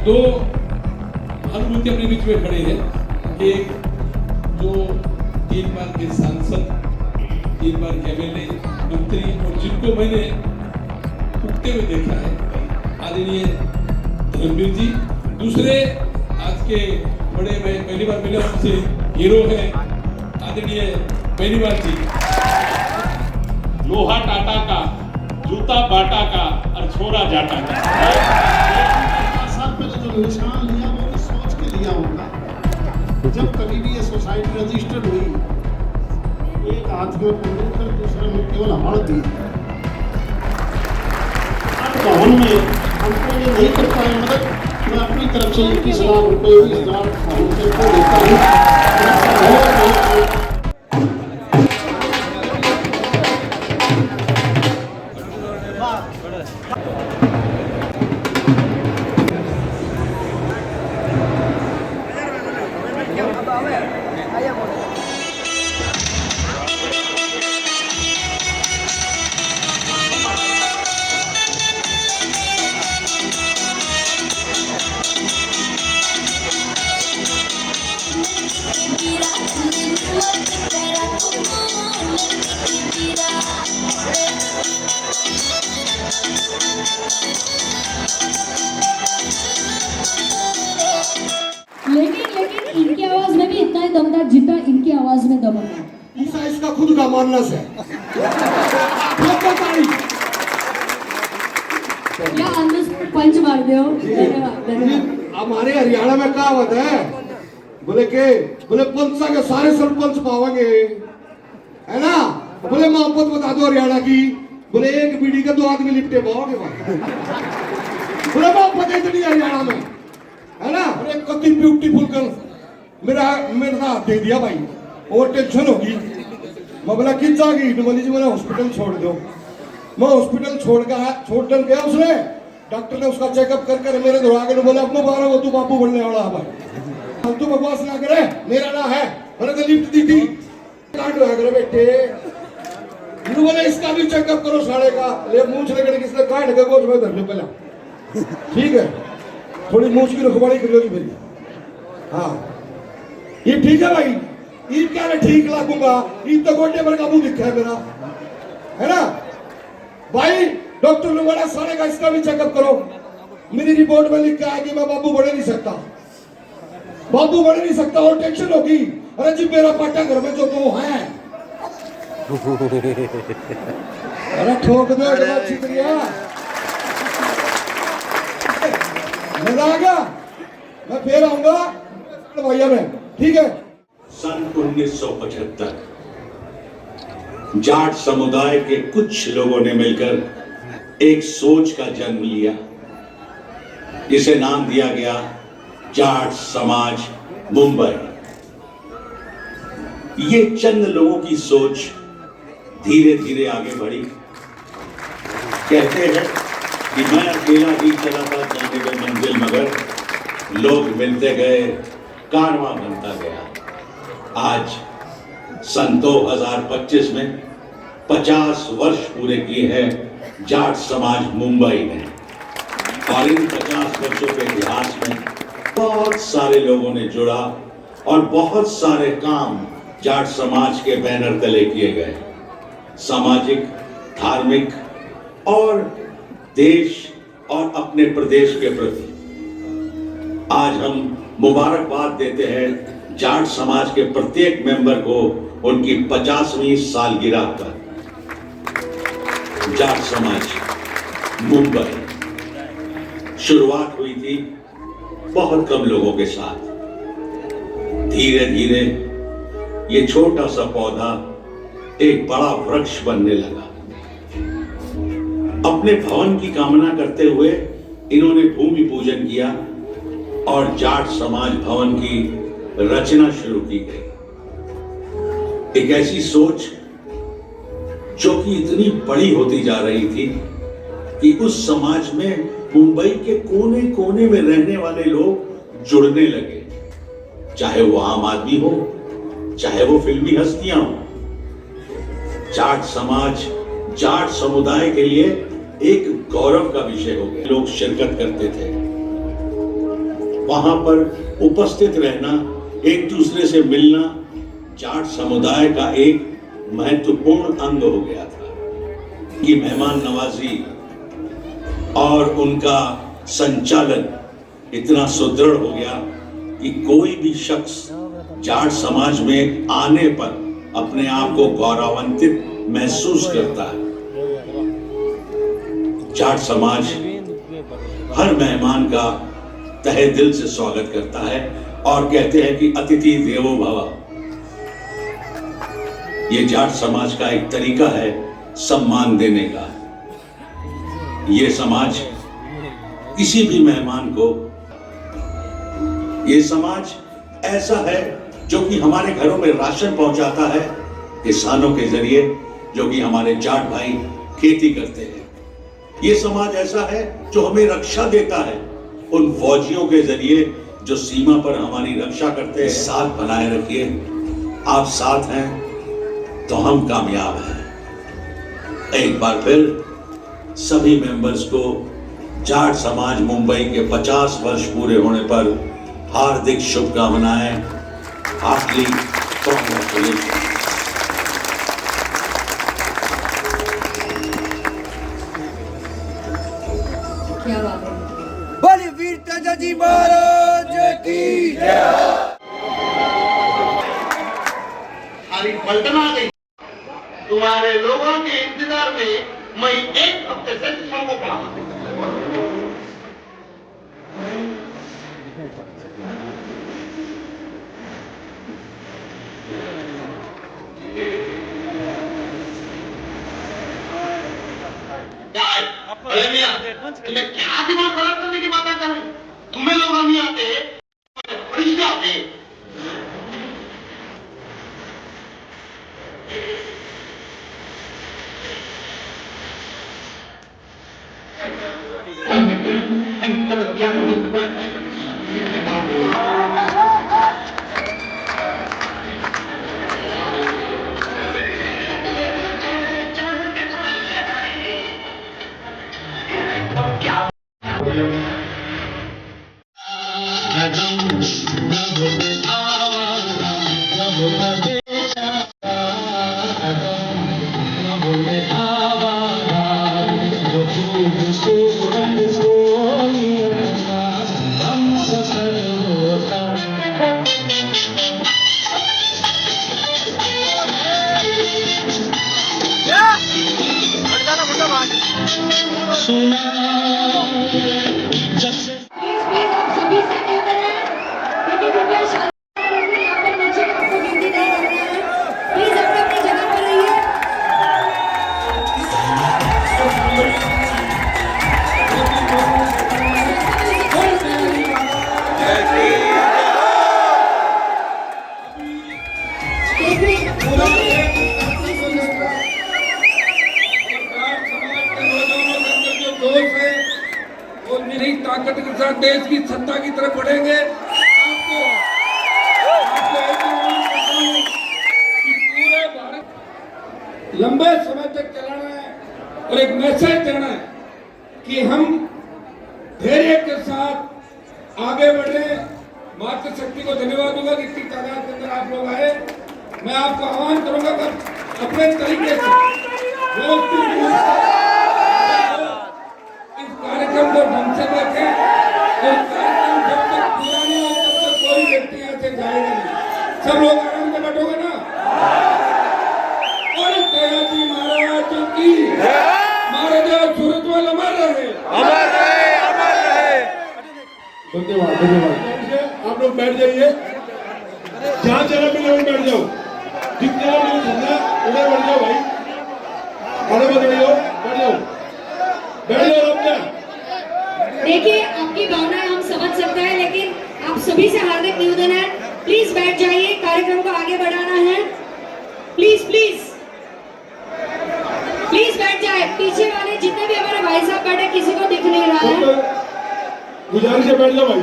दो अनुभूति अपने बीच में खड़े हैं कि जो 3 बार के सांसद, 3 बार के एमएलए, मंत्री और जिनको मैंने उगते हुए देखा है, आदरणीय धर्मवीर जी। दूसरे आज के बड़े, मैं पहली बार मिला उनसे, हीरो है आदरणीय बेनीवाल जी। लोहा टाटा का, जूता बाटा का और छोरा जाटा का। 5 साल पहले जो निशान लिया वो भी सोच के लिया होगा। जब कभी भी ये सोसाइटी रजिस्टर्ड हुई, एक हाथ में पंडित और दूसरे में केवल हड़ती। भवन में हमको ये नहीं कर पाए मदद, मैं अपनी तरफ से 21 लाख रुपए इस भवन से को लेता हूँ। लेकिन इनकी आवाज में भी इतना ही दमदार जितना इनकी आवाज में दम है। ऐसा इसका खुद का मानना है। क्या अंदर पंच मार दे हो। धन्यवाद। हमारे हरियाणा में कहावत है, बोले पंचा के सारे सरपंच पाओगे, है ना। बोले मोहब्बत बता दो हरियाणा की, बोले एक बीड़ी का 2 आदमी लिपटे पाओगे भाई। बोले मोहब्बत इतनी हरियाणा में, है ना। बोले कति ब्यूटीफुल गर्ल, मेरा हाथ दे दिया भाई और टेंशन होगी। मैं बोला किस जागी, बोली जी मैंने हॉस्पिटल छोड़ दो। मैं हॉस्पिटल छोड़ गया, उसने डॉक्टर ने उसका चेकअप कर मेरे घर आगे बोला अपना बारह वो तू बापू बनने वाला है भाई, तू बकवास ना करे, मेरा ना है, मैंने तो लिफ्ट दी थी। कांड होया करे बेटे, बोले इसका भी चेकअप करो साढ़े का, ले मूछ रगड़ किसने काट के गोश में धर लो पहला, ठीक है। थोड़ी मूछ की रखवाली करोगी मेरी, हाँ ये ठीक है भाई। ये क्या मैं ठीक लागूंगा, ये तो गोटे पर का मुंह दिखा है मेरा, है ना भाई। डॉक्टर ने बोला सारे का इसका भी चेकअप करो। मेरी रिपोर्ट में लिखा है कि मैं बाबू बढ़ नहीं सकता और टेंशन होगी। अरे जी मेरा पाटा घर में जो 2 है, अरे ठोक दो शुक्रिया, मजा आ गया। मैं फिर आऊंगा भैया में, ठीक है। सन 1975 जाट समुदाय के कुछ लोगों ने मिलकर एक सोच का जन्म लिया, जिसे नाम दिया गया जाट समाज मुंबई। ये चंद लोगों की सोच धीरे धीरे आगे बढ़ी। कहते हैं कि मैं अकेला ही चला था जाने की मंजिल, मगर लोग मिलते गए, कारवां बनता गया। आज सन 2025 में 50 वर्ष पूरे किए हैं जाट समाज मुंबई ने, और इन 50 वर्षों के इतिहास में बहुत सारे लोगों ने जुड़ा और बहुत सारे काम जाट समाज के बैनर तले किए गए, सामाजिक, धार्मिक और देश और अपने प्रदेश के प्रति। आज हम मुबारकबाद देते हैं जाट समाज के प्रत्येक मेंबर को उनकी 50वीं सालगिरह पर। जाट समाज मुंबई शुरुआत हुई थी बहुत कम लोगों के साथ। धीरे धीरे ये छोटा सा पौधा एक बड़ा वृक्ष बनने लगा। अपने भवन की कामना करते हुए इन्होंने भूमि पूजन किया और जाट समाज भवन की रचना शुरू की गई। एक ऐसी सोच जो कि इतनी बड़ी होती जा रही थी कि उस समाज में मुंबई के कोने कोने में रहने वाले लोग जुड़ने लगे, चाहे वो आम आदमी हो, चाहे वो फिल्मी हस्तियां हो। जाट समाज, जाट समुदाय के लिए एक गौरव का विषय हो गया। लोग शिरकत करते थे। वहां पर उपस्थित रहना, एक दूसरे से मिलना जाट समुदाय का एक महत्वपूर्ण अंग हो गया था कि मेहमान नवाजी और उनका संचालन इतना सुदृढ़ हो गया कि कोई भी शख्स जाट समाज में आने पर अपने आप को गौरवान्वित महसूस करता है। जाट समाज हर मेहमान का तहे दिल से स्वागत करता है और कहते हैं कि अतिथि देवो भव। ये जाट समाज का एक तरीका है सम्मान देने का। ये समाज किसी भी मेहमान को, ये समाज ऐसा है जो कि हमारे घरों में राशन पहुंचाता है किसानों के जरिए, जो कि हमारे जाट भाई खेती करते हैं। ये समाज ऐसा है जो हमें रक्षा देता है उन फौजियों के जरिए जो सीमा पर हमारी रक्षा करते हैं। साथ बनाए रखिए, आप साथ हैं तो हम कामयाब हैं। एक बार फिर सभी मेंबर्स को जाट समाज मुंबई के 50 वर्ष पूरे होने पर हार्दिक शुभकामनाएं। Heartly congratulation. क्या बात है। बोली वीर तेजाजी महाराज की सारी पलटन आ गई। तुम्हारे लोगों के इंतजार में मैं एक हफ्ते से सो को पड़ा। अरे मियां, तुम्हें क्या दिमाग खराब करने की बातें कर रहे हो? तुम्हें लोग नहीं आते, फरिश्ते आते। ताकत के साथ देश की सत्ता की तरफ बढ़ेंगे। आपको एक बताऊं कि पूरे भारत लंबे समय तक चलाना है और एक मैसेज देना है कि हम धैर्य के साथ आगे बढ़े। मातृशक्ति को धन्यवाद दूंगा कि इतनी तादाद के अंदर आप लोग आए। मैं आपको आह्वान करूंगा कि अपने तरीके से इस कार्यक्रम को ढंग से देखें और कार्यक्रम जब तक पूरा नहीं हो तब तक कोई व्यक्ति यहाँ से जाएगा नहीं। सब लोग आराम से बैठोगे ना। और तेजाजी महाराज की महाराज सूरजमल अमर रहे, अमर रहे, अमर रहे। धन्यवाद धन्यवाद। आप लोग बैठ जाइए, जहाँ जगह मिले वहीं बैठ जाओ। जितने लोग मुझे सुनना उधर बैठ जाओ भाई, आगे मत बढ़ियो, बैठ जाओ, बैठ जाओ। देखिए, आपकी भावनाएं हम समझ सकते हैं, लेकिन आप सभी से हार्दिक निवेदन है, प्लीज बैठ जाइए। कार्यक्रम को आगे बढ़ाना है। प्लीज प्लीज प्लीज बैठ जाए। पीछे वाले जितने भी हमारे भाई साहब बैठे, किसी को दिख नहीं रहा है। गुजारिश है, बैठ जाओ भाई।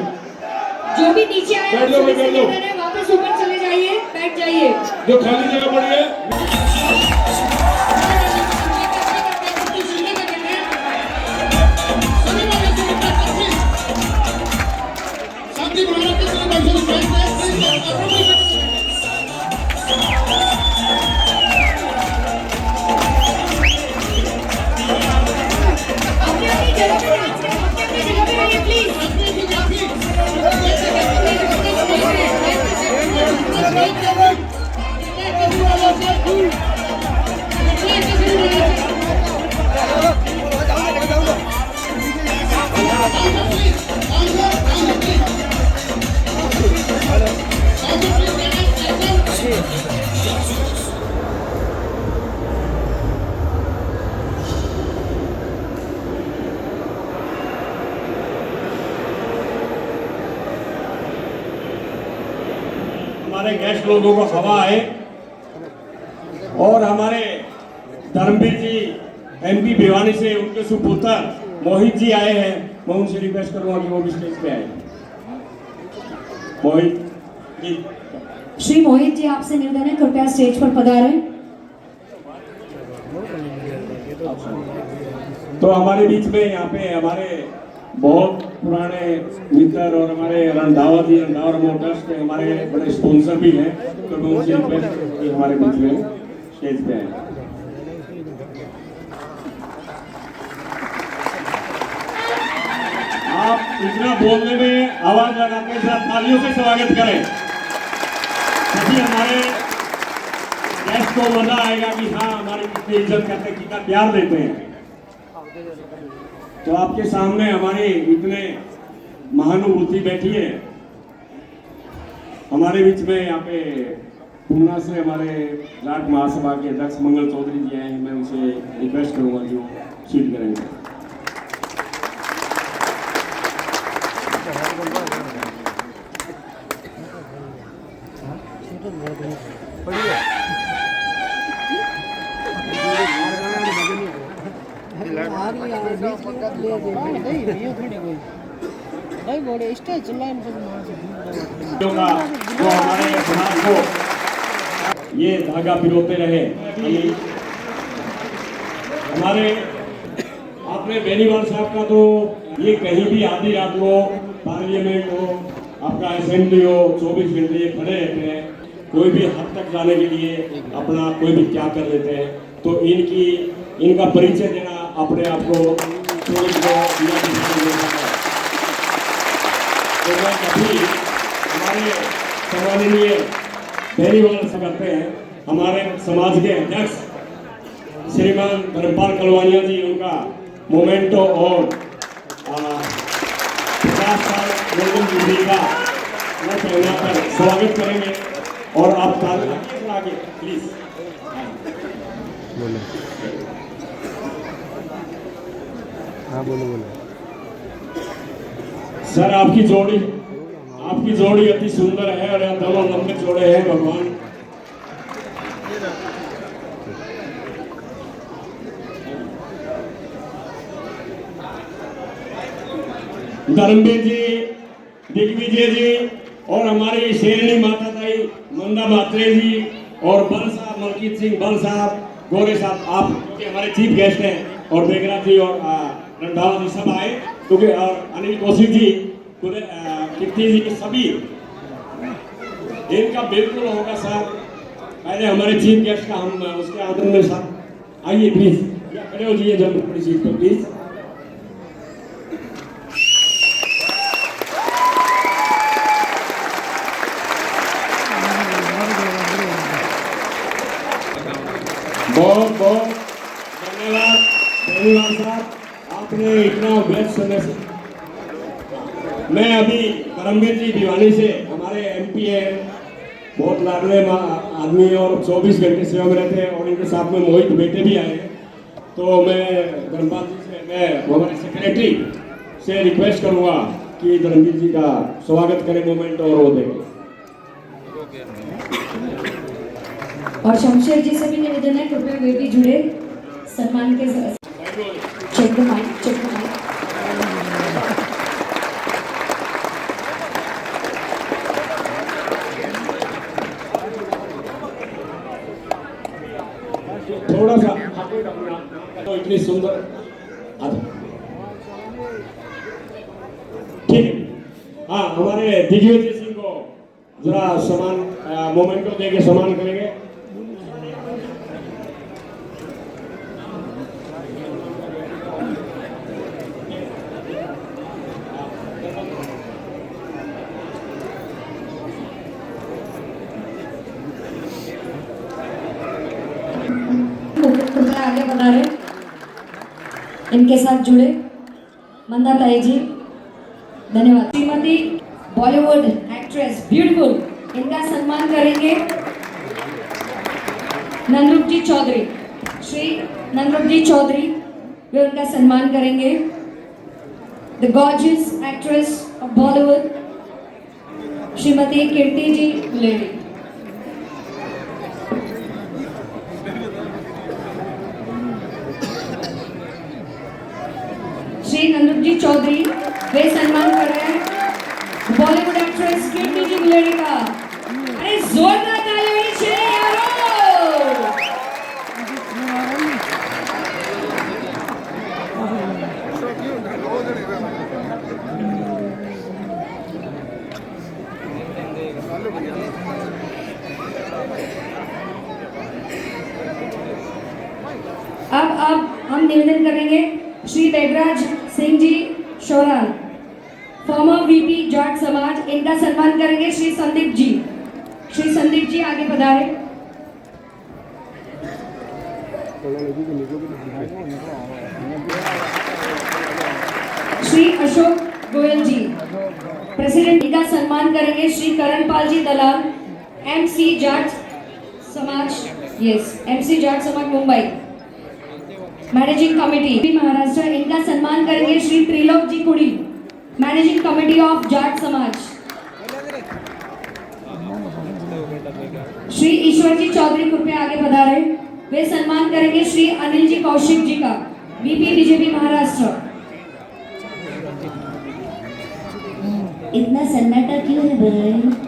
जो भी नीचे आए बैठ जाओ, बैठ जाओ। वापस ऊपर चले जाइए, बैठ जाइए। जो खाली जगह पड़ी है शांति हमारे गेस्ट लोगों को हवा है। और हमारे धर्मवीर जी एमपी भिवानी से उनके सुपुत्र मोहित जी आए हैं, मैं उनसे रिक्वेस्ट करूंगा कि वो भी स्टेज पे आए। मोहित जी। श्री मोहित जी आपसे निवेदन है कृपया स्टेज पर पधारें। तो हमारे बीच में यहाँ पे हमारे बहुत पुराने मित्र और हमारे रंधावा जी, रंधावा मोटर्स के हमारे बड़े स्पॉन्सर भी हैं, तो मैं उनसे रिक्वेस्ट कि हमारे बीच में स्टेज पे आए। आप इतना बोलने में आवाज लगाते साथ तालियों से स्वागत करें, तभी हमारे गेस्ट को मजा आएगा कि हाँ हमारी कितनी इज्जत करते, कितना प्यार देते हैं। तो आपके सामने हमारी इतने महानुभूति बैठी है। हमारे बीच में यहाँ पे पूना से हमारे जाट महासभा के अध्यक्ष मंगल चौधरी जी आए हैं, मैं उनसे रिक्वेस्ट करूंगा कि वो शीट करेंगे। जो हमारे समाज को ये धागा पिरोते रहे। हमारे आपने बेनीवाल साहब का तो ये कहीं भी आधी रात को पार्लियामेंट हो, आपका असेंबली हो, 24 घंटे ये खड़े रहते हैं, कोई भी हद तक जाने के लिए अपना कोई भी त्याग कर देते हैं। तो इनका परिचय देना अपने आप को तो मैं कभी हमारे सम्माननीय बेनीवाल से करते हैं, हमारे समाज के अध्यक्ष श्रीमान धर्मपाल कलवानिया जी, उनका मोमेंटो और 50 साल गोल्डन जुबली का पहना कर स्वागत करेंगे। और आप आगे प्लीज बोलो। सर आपकी जोड़ी अति सुंदर है और यहाँ दोनों लंबे जोड़े हैं भगवान। धर्मवीर जी, दिग्विजय जी और हमारी शेरनी माता ताई मंदा मात्रे जी और बल साहब, मलकीत सिंह बल साहब, गोरे साहब, आप क्योंकि हमारे चीफ गेस्ट हैं, और बेगरा जी और रंधावा जी सब आए क्योंकि, और अनिल कौशिक जी, कीर्ति जी, सभी इनका बिल्कुल होगा सर। पहले हमारे चीफ गेस्ट का हम उसके आदर में साथ आइए प्लीज, खड़े हो जाइए जब अपनी सीट पर प्लीज। बहुत बहुत धन्यवाद बेनीवाल साहब, आपने इतना व्यस्त समय से। मैं अभी धर्मवीर जी भिवानी से हमारे एमपी है, बहुत लाडले आदमी और 24 घंटे सेवा में रहते हैं, और इनके साथ में मोहित बेटे भी आए हैं। तो मैं धर्मपाल जी से, मैं हमारे सेक्रेटरी से रिक्वेस्ट करूंगा कि धर्मवीर जी का स्वागत करें मोमेंट और वो देंगे। और शमशेर जी से भी निवेदन है कृपया वे भी जुड़े सम्मान के साथ। Check the mic, check the mic. थोड़ा सा तो इतनी सुंदर ठीक है। हाँ, हमारे दिग्विजय सिंह को जरा सम्मान मोमेंटो देके सम्मान करेंगे। कृपया आगे बढ़ा रहे, इनके साथ जुड़े मंदा ताई जी, धन्यवाद। श्रीमती बॉलीवुड एक्ट्रेस ब्यूटीफुल, इनका सम्मान करेंगे नंदरूप जी चौधरी, श्री नंदरूप जी चौधरी, वे उनका सम्मान करेंगे। The gorgeous actress of Bollywood Shrimati Kirti ji Guleri. Shri Nanduji Chaudhary, वे सम्मान कर रहे हैं बॉलीवुड एक्ट्रेस कीर्ति जी गुलेरी का। अरे जोरदार ताली होनी चाहिए यारो। अब हम निवेदन करेंगे श्री बैगराज सिंह जी शौरान, फॉर्मर वीपी जाट समाज, इनका सम्मान करेंगे श्री संदीप जी। श्री संदीप जी आगे पधारे। श्री अशोक गोयल जी प्रेसिडेंट, इनका सम्मान करेंगे श्री करणपाल जी दलाल, एमसी जाट समाज, यस एमसी जाट समाज मुंबई मैनेजिंग कमेटी महाराष्ट्र, इनका सम्मान करेंगे श्री त्रिलोक जी कुड़ी, मैनेजिंग कमेटी ऑफ जाट समाज। श्री ईश्वर जी चौधरी कृपया आगे पधारे, वे सम्मान करेंगे श्री अनिल जी कौशिक जी का, बीपी बीजेपी महाराष्ट्र। इतना सन्नाटा क्यों है भाई?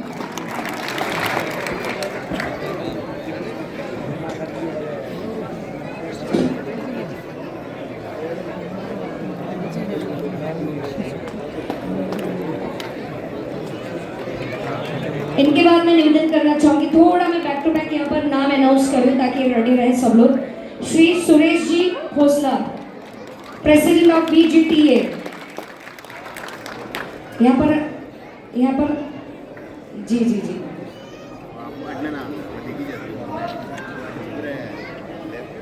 इनके बाद मैं निवेदन करना चाहूंगी, थोड़ा मैं बैक टू बैक यहाँ पर नाम अनाउंस करूं ताकि रेडी रहे सब लोग। श्री सुरेश जी खोसला, प्रेसिडेंट ऑफ बीजीटीए, यहाँ पर जी जी जी।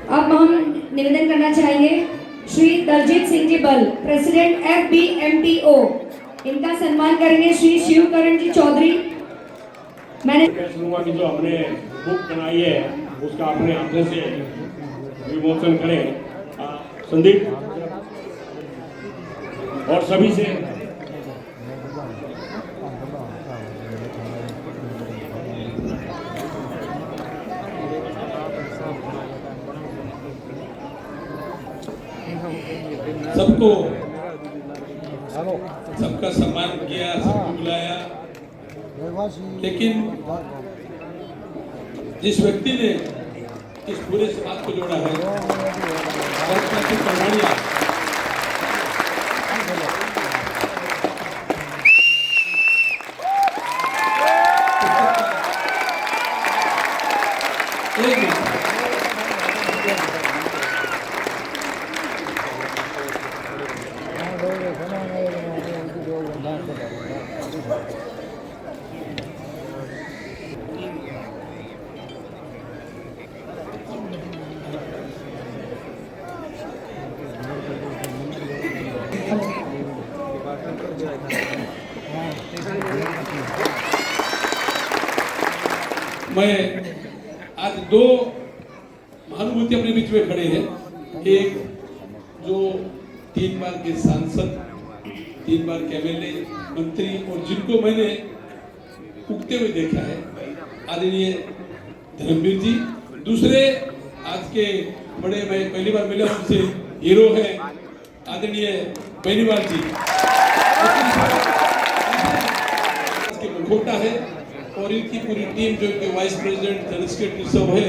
अब हम निवेदन करना चाहेंगे श्री दलजीत सिंह जी बल, प्रेसिडेंट FBMTO, इनका सम्मान करेंगे श्री शिवकरण जी चौधरी। मैंने कहूँगा कि जो हमने बुक बनाई है उसका अपने हाथों से विमोचन करें। संदीप और सभी से सबका सम्मान किया, सबको बुलाया, लेकिन जिस व्यक्ति ने इस पूरे समाज को जोड़ा है मैं आज दो महानुभूति अपने बीच में खड़े हैं। एक जो 3 बार के सांसद, 3 बार के MLA, मंत्री और जिनको मैंने उगते हुए देखा है, आदरणीय धर्मवीर जी। दूसरे आज के बड़े, मैं पहली बार मिला उनसे, हीरो है आदरणीय बेनीवाल जी, के मुखोटा है, और इनकी पूरी टीम जो कि वाइस प्रेसिडेंट, जनरल सेक्रेटरी सब है।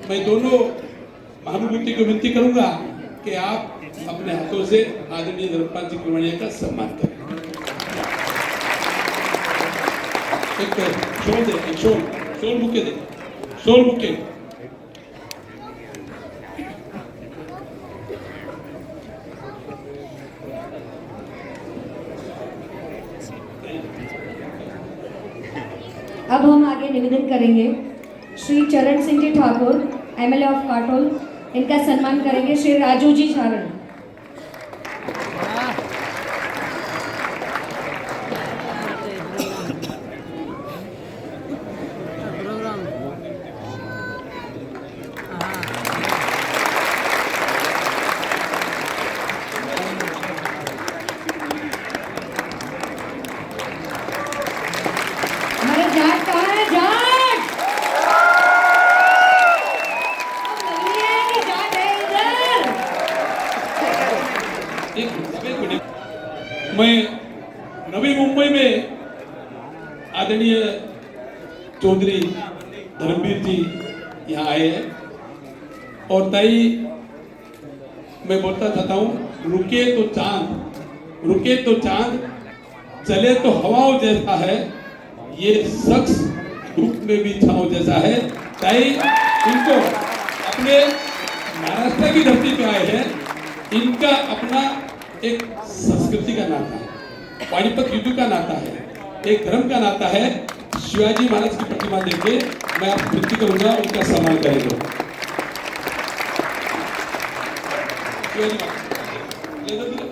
मैं दोनों महानुभूति को विनती करूंगा कि आप अपने हाथों से आदरणीय धर्मपाल जी कुरवानिया का सम्मान करें। एक शोल दे, एक शोल बुके दे, शोल बुके। अब हम आगे निवेदन करेंगे श्री चरण सिंह जी ठाकुर, MLA ऑफ काटोल, इनका सम्मान करेंगे श्री राजू जी चारण। जाट कहाँ है? जाट अब लग रही है कि जाट है इधर। मैं नवी मुंबई में आदरणीय चौधरी धर्मवीर जी यहाँ आए हैं और ताई मैं बोलता चाहता हूँ रुके तो चांद चले तो हवाओं जैसा है, ये शख्स धूप में भी छाँव जैसा है। ताई इनको अपने महाराष्ट्र की धरती पे आए हैं, इनका अपना एक संस्कृति का नाता है, पानीपत युद्ध का नाता है, एक धर्म का नाता है। शिवाजी महाराज की प्रतिमा देके मैं आपको विनती करूंगा उनका सम्मान करेंगे। शिवाजी महाराज ले दो।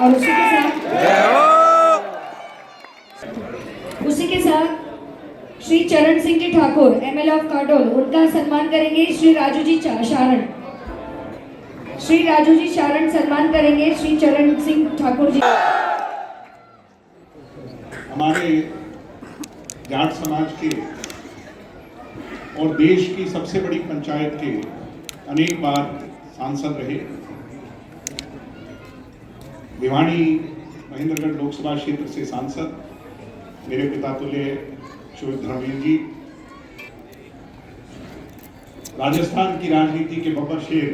और उसी के साथ श्री चरण सिंह जी ठाकुर एमएलए ऑफ काडोल, उनका सम्मान करेंगे श्री राजू जी शारण। श्री राजू जी शारण सम्मान करेंगे श्री चरण सिंह ठाकुर जी। हमारे जाट समाज के और देश की सबसे बड़ी पंचायत के अनेक बार सांसद रहे। भिवानी महेंद्रगढ़ लोकसभा क्षेत्र से सांसद मेरे पिता तुल्य श्री धर्मवीर जी, राजस्थान की राजनीति के बब्बर शेर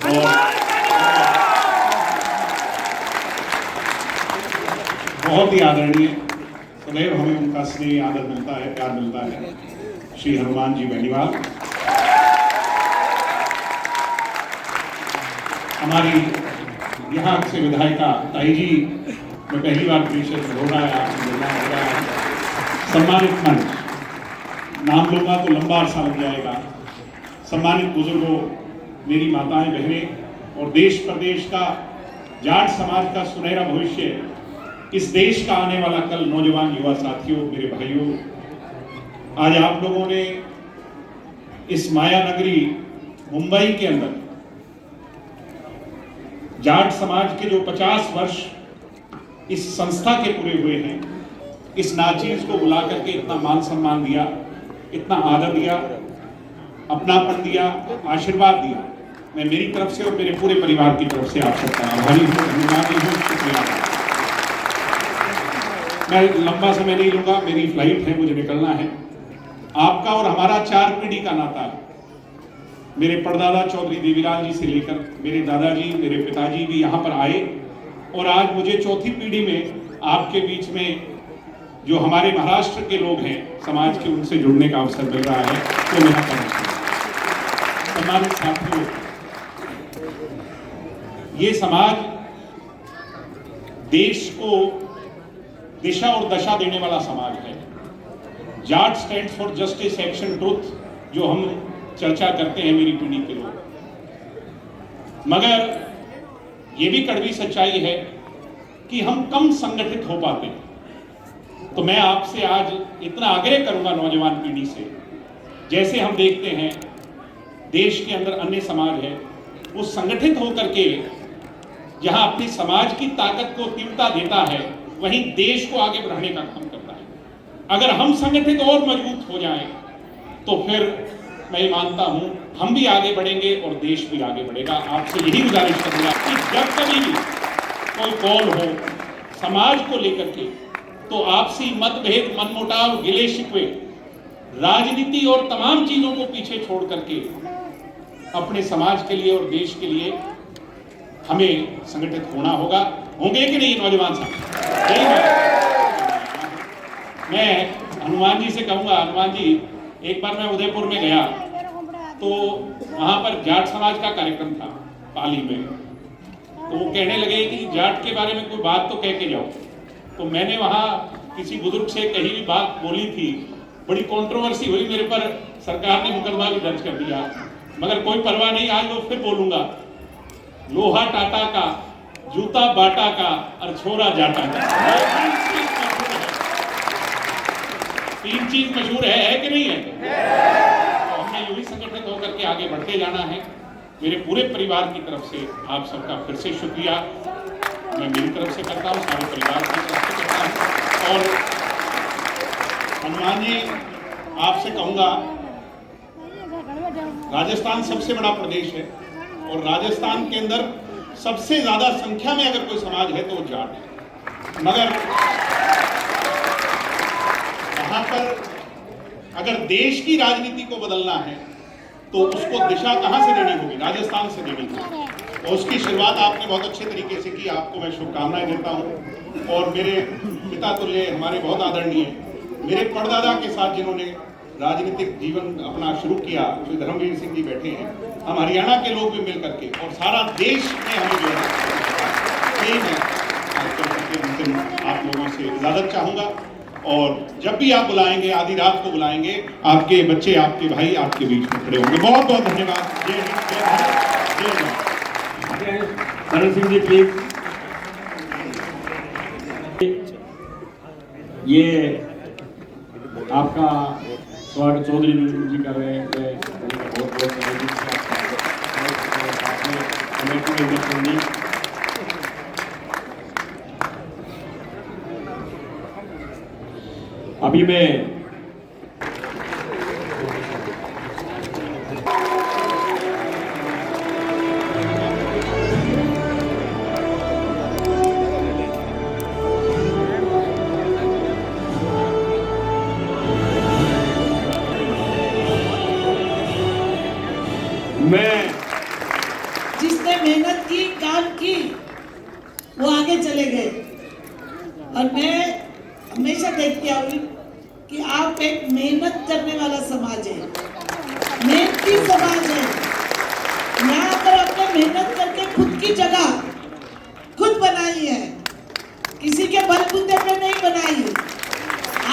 और बहुत ही आदरणीय, सदैव हमें उनका स्नेह आदर मिलता है, प्यार मिलता है, श्री हनुमान जी बेनीवाल। हमारी यहाँ से विधायिका ताई जी, मैं पहली बार परिषद में हो रहा है, आपसे मिलना हो रहा है। सम्मानित मंच, नाम लूंगा तो लंबा अरसा लग जाएगा। सम्मानित बुजुर्गों, मेरी माताएं बहनें और देश प्रदेश का जाट समाज का सुनहरा भविष्य, इस देश का आने वाला कल, नौजवान युवा साथियों, मेरे भाइयों, आज आप लोगों ने इस माया नगरी मुंबई के अंदर जाट समाज के जो 50 वर्ष इस संस्था के पूरे हुए हैं, इस नाचीज को बुला करके इतना मान सम्मान दिया, इतना आदर दिया, अपनापन दिया, आशीर्वाद दिया, मैं मेरी तरफ से और मेरे पूरे परिवार की तरफ से आप सबका आभारी हूँ, धन्यवादी हूँ, शुक्रिया। मैं लंबा समय नहीं लूंगा, मेरी फ्लाइट है, मुझे निकलना है। आपका और हमारा 4 पीढ़ी का नाता है। मेरे परदादा चौधरी देवीलाल जी से लेकर मेरे दादाजी, मेरे पिताजी भी यहाँ पर आए और आज मुझे चौथी पीढ़ी में आपके बीच में जो हमारे महाराष्ट्र के लोग हैं समाज के, उनसे जुड़ने का अवसर मिल रहा है, तो मेरा सम्मानित साथियों, ये समाज देश को दिशा और दशा देने वाला समाज है। Jat stands for justice, action, truth, जो हम चर्चा करते हैं मेरी पीढ़ी के लोग, मगर ये भी कड़वी सच्चाई है कि हम कम संगठित हो पाते हैं। तो मैं आपसे आज इतना आग्रह करूंगा नौजवान पीढ़ी से, जैसे हम देखते हैं देश के अंदर अन्य समाज है, वो संगठित होकर के जहां अपनी समाज की ताकत को तीव्रता देता है, वहीं देश को आगे बढ़ाने का काम करता है। अगर हम संगठित और मजबूत हो जाएं, तो फिर मैं मानता हूं हम भी आगे बढ़ेंगे और देश भी आगे बढ़ेगा। आपसे यही गुजारिश करूंगा कि जब कभी भी कोई कॉल हो समाज को लेकर के, तो आपसी मतभेद, मनमुटाव, गिले शिकवे, राजनीति और तमाम चीजों को पीछे छोड़ करके अपने समाज के लिए और देश के लिए हमें संगठित होना होगा। होंगे कि नहीं नौजवान साहब? मैं हनुमान जी से कहूंगा, हनुमान जी, एक बार मैं उदयपुर में गया तो वहां पर जाट समाज का कार्यक्रम था पाली में, तो वो कहने लगे कि जाट के बारे में कोई बात तो कह के जाओ। तो मैंने वहां किसी बुजुर्ग से कही भी बात बोली थी, बड़ी कंट्रोवर्सी हुई, मेरे पर सरकार ने मुकदमा भी दर्ज कर दिया, मगर कोई परवाह नहीं, आज लोग फिर बोलूंगा। लोहा टाटा का, जूता बाटा का और छोरा जाटा का, 3 चीज मशहूर है कि नहीं है? तो हमने यूं ही संगठित होकर के आगे बढ़ते जाना है। मेरे पूरे परिवार की तरफ से आप सबका फिर से शुक्रिया मैं मेरी तरफ से करता हूँ, सारे परिवार की तरफ से करता हूँ। और हनुमान जी आपसे कहूँगा, राजस्थान सबसे बड़ा प्रदेश है और राजस्थान के अंदर सबसे ज्यादा संख्या में अगर कोई समाज है तो वो जाट है। मगर वहां पर अगर देश की राजनीति को बदलना है तो उसको दिशा कहां से देनी होगी? राजस्थान से देनी होगी। और उसकी शुरुआत आपने बहुत अच्छे तरीके से की, आपको मैं शुभकामनाएं देता हूं। और मेरे पिता तुल्य हमारे बहुत आदरणीय मेरे परदादा के साथ जिन्होंने राजनीतिक जीवन अपना शुरू किया, श्री धर्मवीर सिंह जी बैठे हैं, हम हरियाणा के लोग भी मिल करके और सारा देश में हमें जो है मैं अंतिम आप लोगों से इजाजत चाहूंगा। और जब भी आप बुलाएंगे, आधी रात को बुलाएंगे, आपके बच्चे, आपके भाई आपके बीच में खड़े होंगे। बहुत बहुत धन्यवाद। जय हिंद, जय भारत, जय हिंद। करण सिंह जी प्लीज। ये आपका स्वागत चौधरी जी कर रहे हैं। बहुत बहुत अभी मैं जिसने मेहनत की, काम की, वो आगे चले गए। और मैं हमेशा देखती आई कि आप एक मेहनत करने वाला समाज है, मेहनती समाज है। यहाँ पर आपने मेहनत करके खुद की जगह खुद बनाई है, किसी के बलबूते पे नहीं बनाई।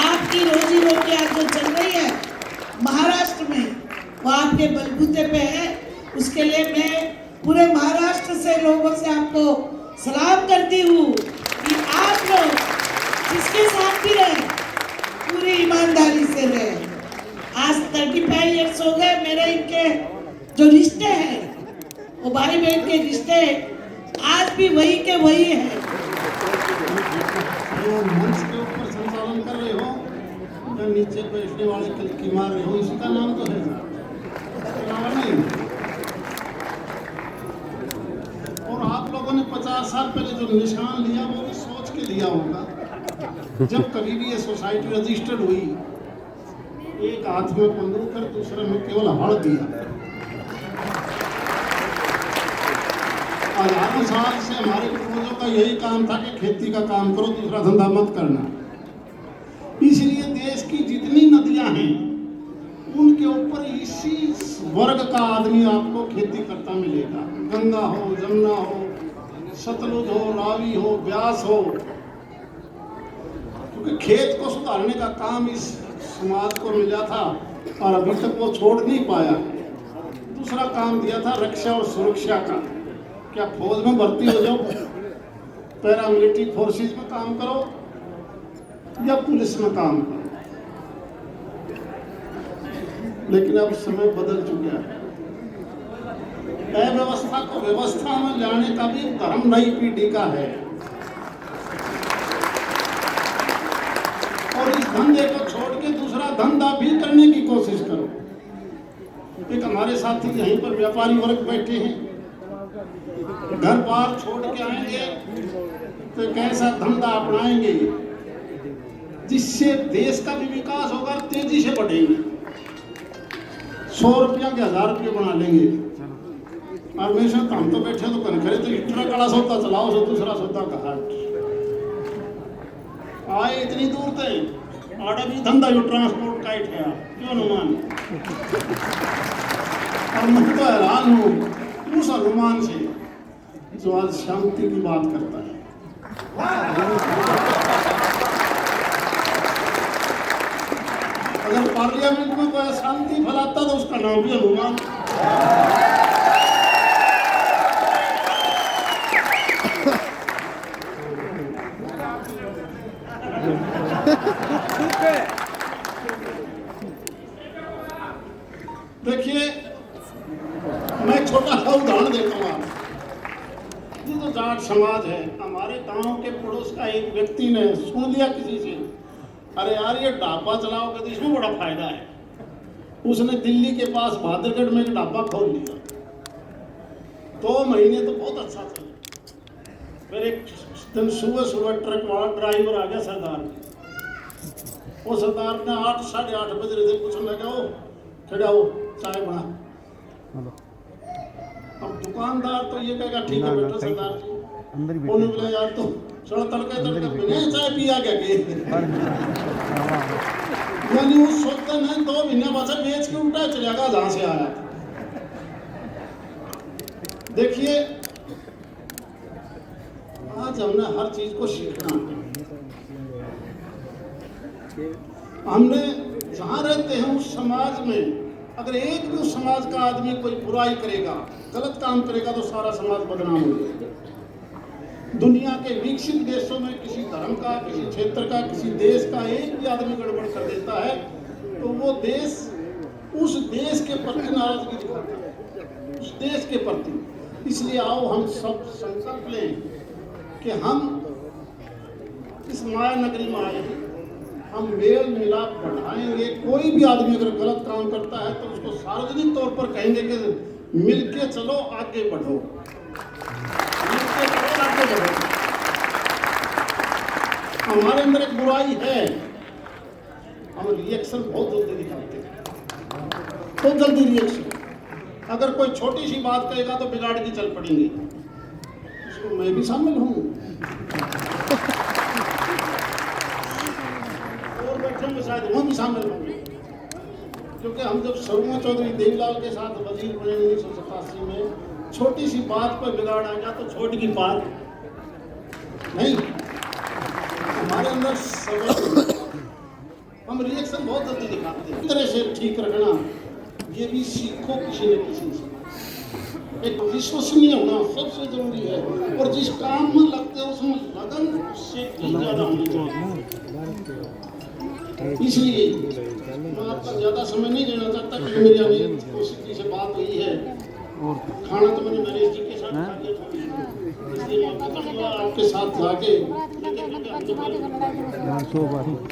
आपकी रोजी रोटी आज जो चल रही है महाराष्ट्र में, वो आपके बलबूते पे है। उसके लिए मैं पूरे महाराष्ट्र से लोगों से आपको सलाम करती हूँ कि आप लोग जिसके साथ भी रहे पूरी ईमानदारी से रहे। आज 35 ईयर्स हो गए, मेरे इनके जो रिश्ते हैं वो भाई बहन के रिश्ते आज भी वही के वही है। मंच के ऊपर संचालन कर रहे हो, नीचे बैठने वाले की मार रहे हो, इसी का नाम तो है नहीं। और आप लोगों ने 50 साल पहले जो निशान लिया वो भी सोच के लिया होगा। जब कभी भी ये सोसाइटी रजिस्टर्ड हुई, एक हाथ में बंदूक और दूसरे में केवल हड़ दिया। हजारों साल से हमारे पूर्वजों का यही काम था कि खेती का काम करो, दूसरा धंधा मत करना। इसलिए देश की जितनी नदियां हैं उनके ऊपर इसी वर्ग का आदमी आपको खेती करता मिलेगा। गंगा हो, जमुना हो, सतलुज हो, रावी हो, ब्यास हो। क्योंकि खेत को सुधारने का काम इस समाज को मिला था और अभी तक वो छोड़ नहीं पाया। दूसरा काम दिया था रक्षा और सुरक्षा का। क्या फौज में भर्ती हो जाओ, पैरामिलिट्री फोर्सेस में काम करो या पुलिस में काम करो। लेकिन अब समय बदल चुका है। अव्यवस्था को व्यवस्था में लाने का भी धर्म नई पीढ़ी का है। और इस धंधे को छोड़ के दूसरा धंधा भी करने की कोशिश करो। एक हमारे साथी यहीं पर व्यापारी वर्ग बैठे हैं, घर बार छोड़ के आएंगे तो एक ऐसा धंधा अपनाएंगे जिससे देश का भी विकास होगा, तेजी से बढ़ेंगे। 100 रुपया के 1000 रुपये बना लेंगे। और मेरे साथ हम तो बैठे तो खड़े तो इतना कड़ा सौदा चलाओ सो दूसरा सौदा का हाट आए इतनी दूर थे आड़ा भी धंधा जो ट्रांसपोर्ट का है क्यों अनुमान। और मैं तो हैरान हूँ उस अनुमान से जो आज शांति की बात करता है। अगर पार्लियामेंट में कोई शांति फैलाता तो उसका नाम भी अनुमान। देखिए मैं छोटा सा ये तो जाट समाज है। हमारे गांव के पड़ोस का एक व्यक्ति ने सुन लिया किसी से, अरे यार ये ढाबा चलाओगे तो इसमें बड़ा फायदा है। उसने दिल्ली के पास बहादुरगढ़ में एक ढाबा खोल लिया। 2 महीने तो बहुत अच्छा चला। फिर एक दिन सुबह सुबह ट्रक वाला ड्राइवर आ गया सरदार। वो सरदार ने 8 साढ़े 8 बज रहे थे, पूछने लगा ओ खड़ा हो चाय बना। अब दुकानदार तो ये कहेगा ठीक है बेटा सरदार जी, उन्होंने बोला यार तो थोड़ा तड़के बिना चाय पिया क्या के यानी उस वक्त में 2 महीने बाद बेच के उल्टा चलेगा जहां से आया था। देखिए आज हमने हर चीज को सीखना है। हमने जहां रहते हैं उस समाज में अगर एक भी उस समाज का आदमी कोई बुराई करेगा, गलत काम करेगा तो सारा समाज बदनाम हो जाएगा। दुनिया के विकसित देशों में किसी धर्म का, किसी क्षेत्र का, किसी देश का एक भी आदमी गड़बड़ कर देता है तो वो देश उस देश के प्रति नाराजगी दिखाता है, उस देश के प्रति। इसलिए आओ हम सब संकल्प लें कि हम इस माया नगरी में आए, हम मेल मिलाप बढ़ाएंगे। कोई भी आदमी अगर गलत काम करता है तो उसको सार्वजनिक तौर पर कहेंगे कि मिलके चलो आगे बढ़ो, मिलके चलो आगे बढ़ो। हमारे अंदर एक बुराई है, हम रिएक्शन बहुत जल्दी दिखाते हैं, बहुत जल्दी रिएक्शन। अगर कोई छोटी सी बात कहेगा तो बिगाड़ के चल पड़ेंगे। इसको मैं भी शामिल हूँ और बैठे में शायद वो भी शामिल होंगे, क्योंकि हम जब शर्मा चौधरी देवीलाल के साथ वजीर बने 1987 में, छोटी सी बात पर बिगाड़ आ गया तो छोटी की बात नहीं, हमारे अंदर समझ, हम रिएक्शन बहुत जल्दी दिखाते हैं। इस तरह से ठीक रखना ये भी सीखो किसी न किसी से। एक विश्वसनीय होना सबसे जरूरी है, और जिस काम में लगते हैं उसमें लगन उससे ज्यादा होनी चाहिए। इसलिए मैं आपका ज्यादा समय नहीं देना चाहता, क्योंकि मेरी अभी कोशिश से बात हुई है। खाना तो मैंने नरेश जी के साथ खा लिया था, इसलिए मैं आपके साथ जाके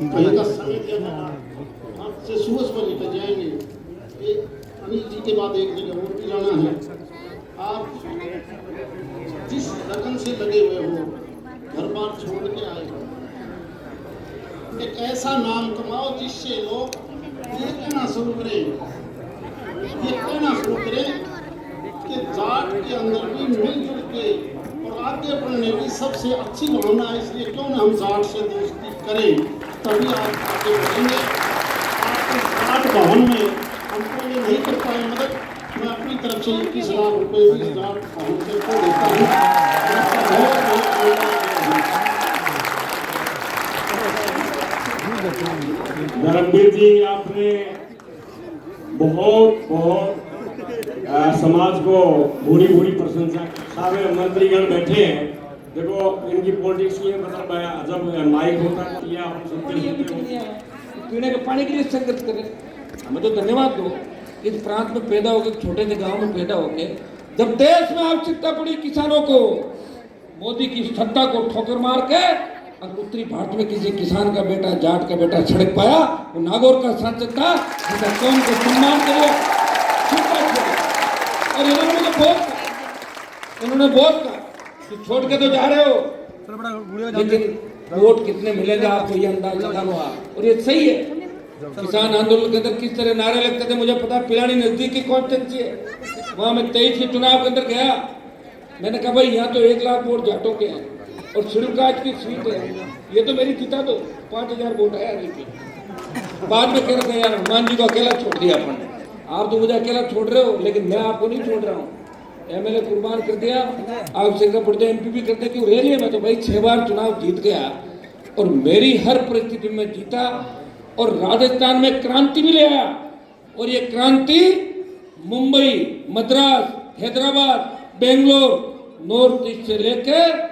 कहीं का समय दिया था, आपसे सुबह सुबह निकल जाएंगे। अनिल जी के बाद एक जगह और भी जाना है। आप जिस लगन से लगे हुए हो, घर बार छोड़ के आए हो, एक ऐसा नाम कमाओ जिससे लोग ये कहना शुरू करें कि जाट के अंदर भी मिलजुल के और आगे बढ़ने की सबसे अच्छी भावना है। इसलिए क्यों ना हम जाट से दोस्ती करें, तभी आप आगे बढ़ेंगे। आपको जाट भवन में हमको ये नहीं कर पाए मदद, मैं अपनी तरफ से 21 लाख रुपए भी जाट भवन से को देता हूँ। धर्मवीर जी, आपने बहुत समाज को भूरी प्रशंसा की। सारे मंत्रीगण बैठे हैं, देखो इनकी पॉलिटिक्स के लिए मतलब जब माइक होता है या हम पीने के पानी के लिए संगत करें। हमें तो धन्यवाद दो, इस प्रांत में पैदा होकर, छोटे से गांव में पैदा होकर, जब देश में आवश्यकता पड़ी किसानों को, मोदी की सत्ता को ठोकर मार के, और उत्तरी भारत में किसी किसान का बेटा, जाट का बेटा सड़क पाया, वो नागौर का सांसद था, जिसका कौम को सम्मान करो। और उन्होंने बहुत कहा कि छोड़ के तो जा रहे हो, लेकिन वोट कितने मिलेगा आपको ये अंदाज लगा लो आप। और ये सही है। किसान आंदोलन के अंदर किस तरह नारे लगते थे, मुझे पता। पिलानी नजदीक की कॉन्स्टिट्यूंसी है, वहां मैं 23 के चुनाव के अंदर गया। मैंने कहा भाई यहाँ तो 1 लाख वोट जाटों के हैं और सिड़काज की सीट है, ये तो मेरी जीता दो, 5000 वोट आया नहीं। बाद में कह रहे थे यार हनुमान जी को अकेला छोड़ दिया अपन, आप तो मुझे अकेला छोड़ रहे हो, लेकिन मैं आपको नहीं छोड़ रहा हूँ। MLA कुर्बान कर दिया, आप सिरका पड़ते MP भी करते, क्यों रह रही है। मैं तो भाई 6 बार चुनाव जीत गया और मेरी हर परिस्थिति में जीता, और राजस्थान में क्रांति भी ले आया। और ये क्रांति मुंबई, मद्रास, हैदराबाद, बेंगलोर, नॉर्थ ईस्ट से लेकर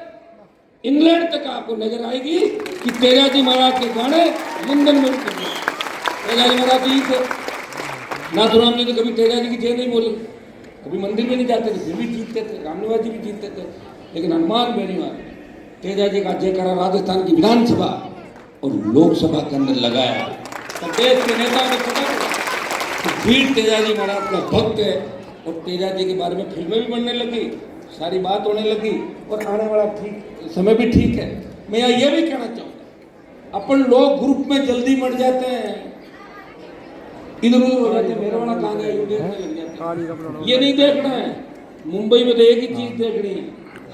इंग्लैंड तक आपको नजर आएगी कि तेजाजी महाराज के गाने लंदन में उतरे। तेजाजी महाराज जी थे, नाथुराम ने तो कभी तेजाजी की जय नहीं बोली, कभी मंदिर में नहीं जाते थे, फिर भी जीतते थे। रामनिवास जी भी जीतते थे। लेकिन अनुमान बेनीवाल तेजा जी का जयकारा राजस्थान की विधानसभा और लोकसभा के अंदर लगाया। तो देश के नेताओं को पता कि वीर तेजा जी महाराज का भक्त है और तेजा जी के बारे में फिल्में भी बनने लगी, सारी बात होने लगी और आने वाला ठीक समय भी ठीक है। मैं ये भी कहना चाहूँगा, अपन लोग ग्रुप में जल्दी मर जाते हैं, इधर उधर हो जाते हैं, मेरा वाला कहाँ गया, देखने लग जाते हैं। ये नहीं देखना है। मुंबई में तो एक ही चीज देखनी है,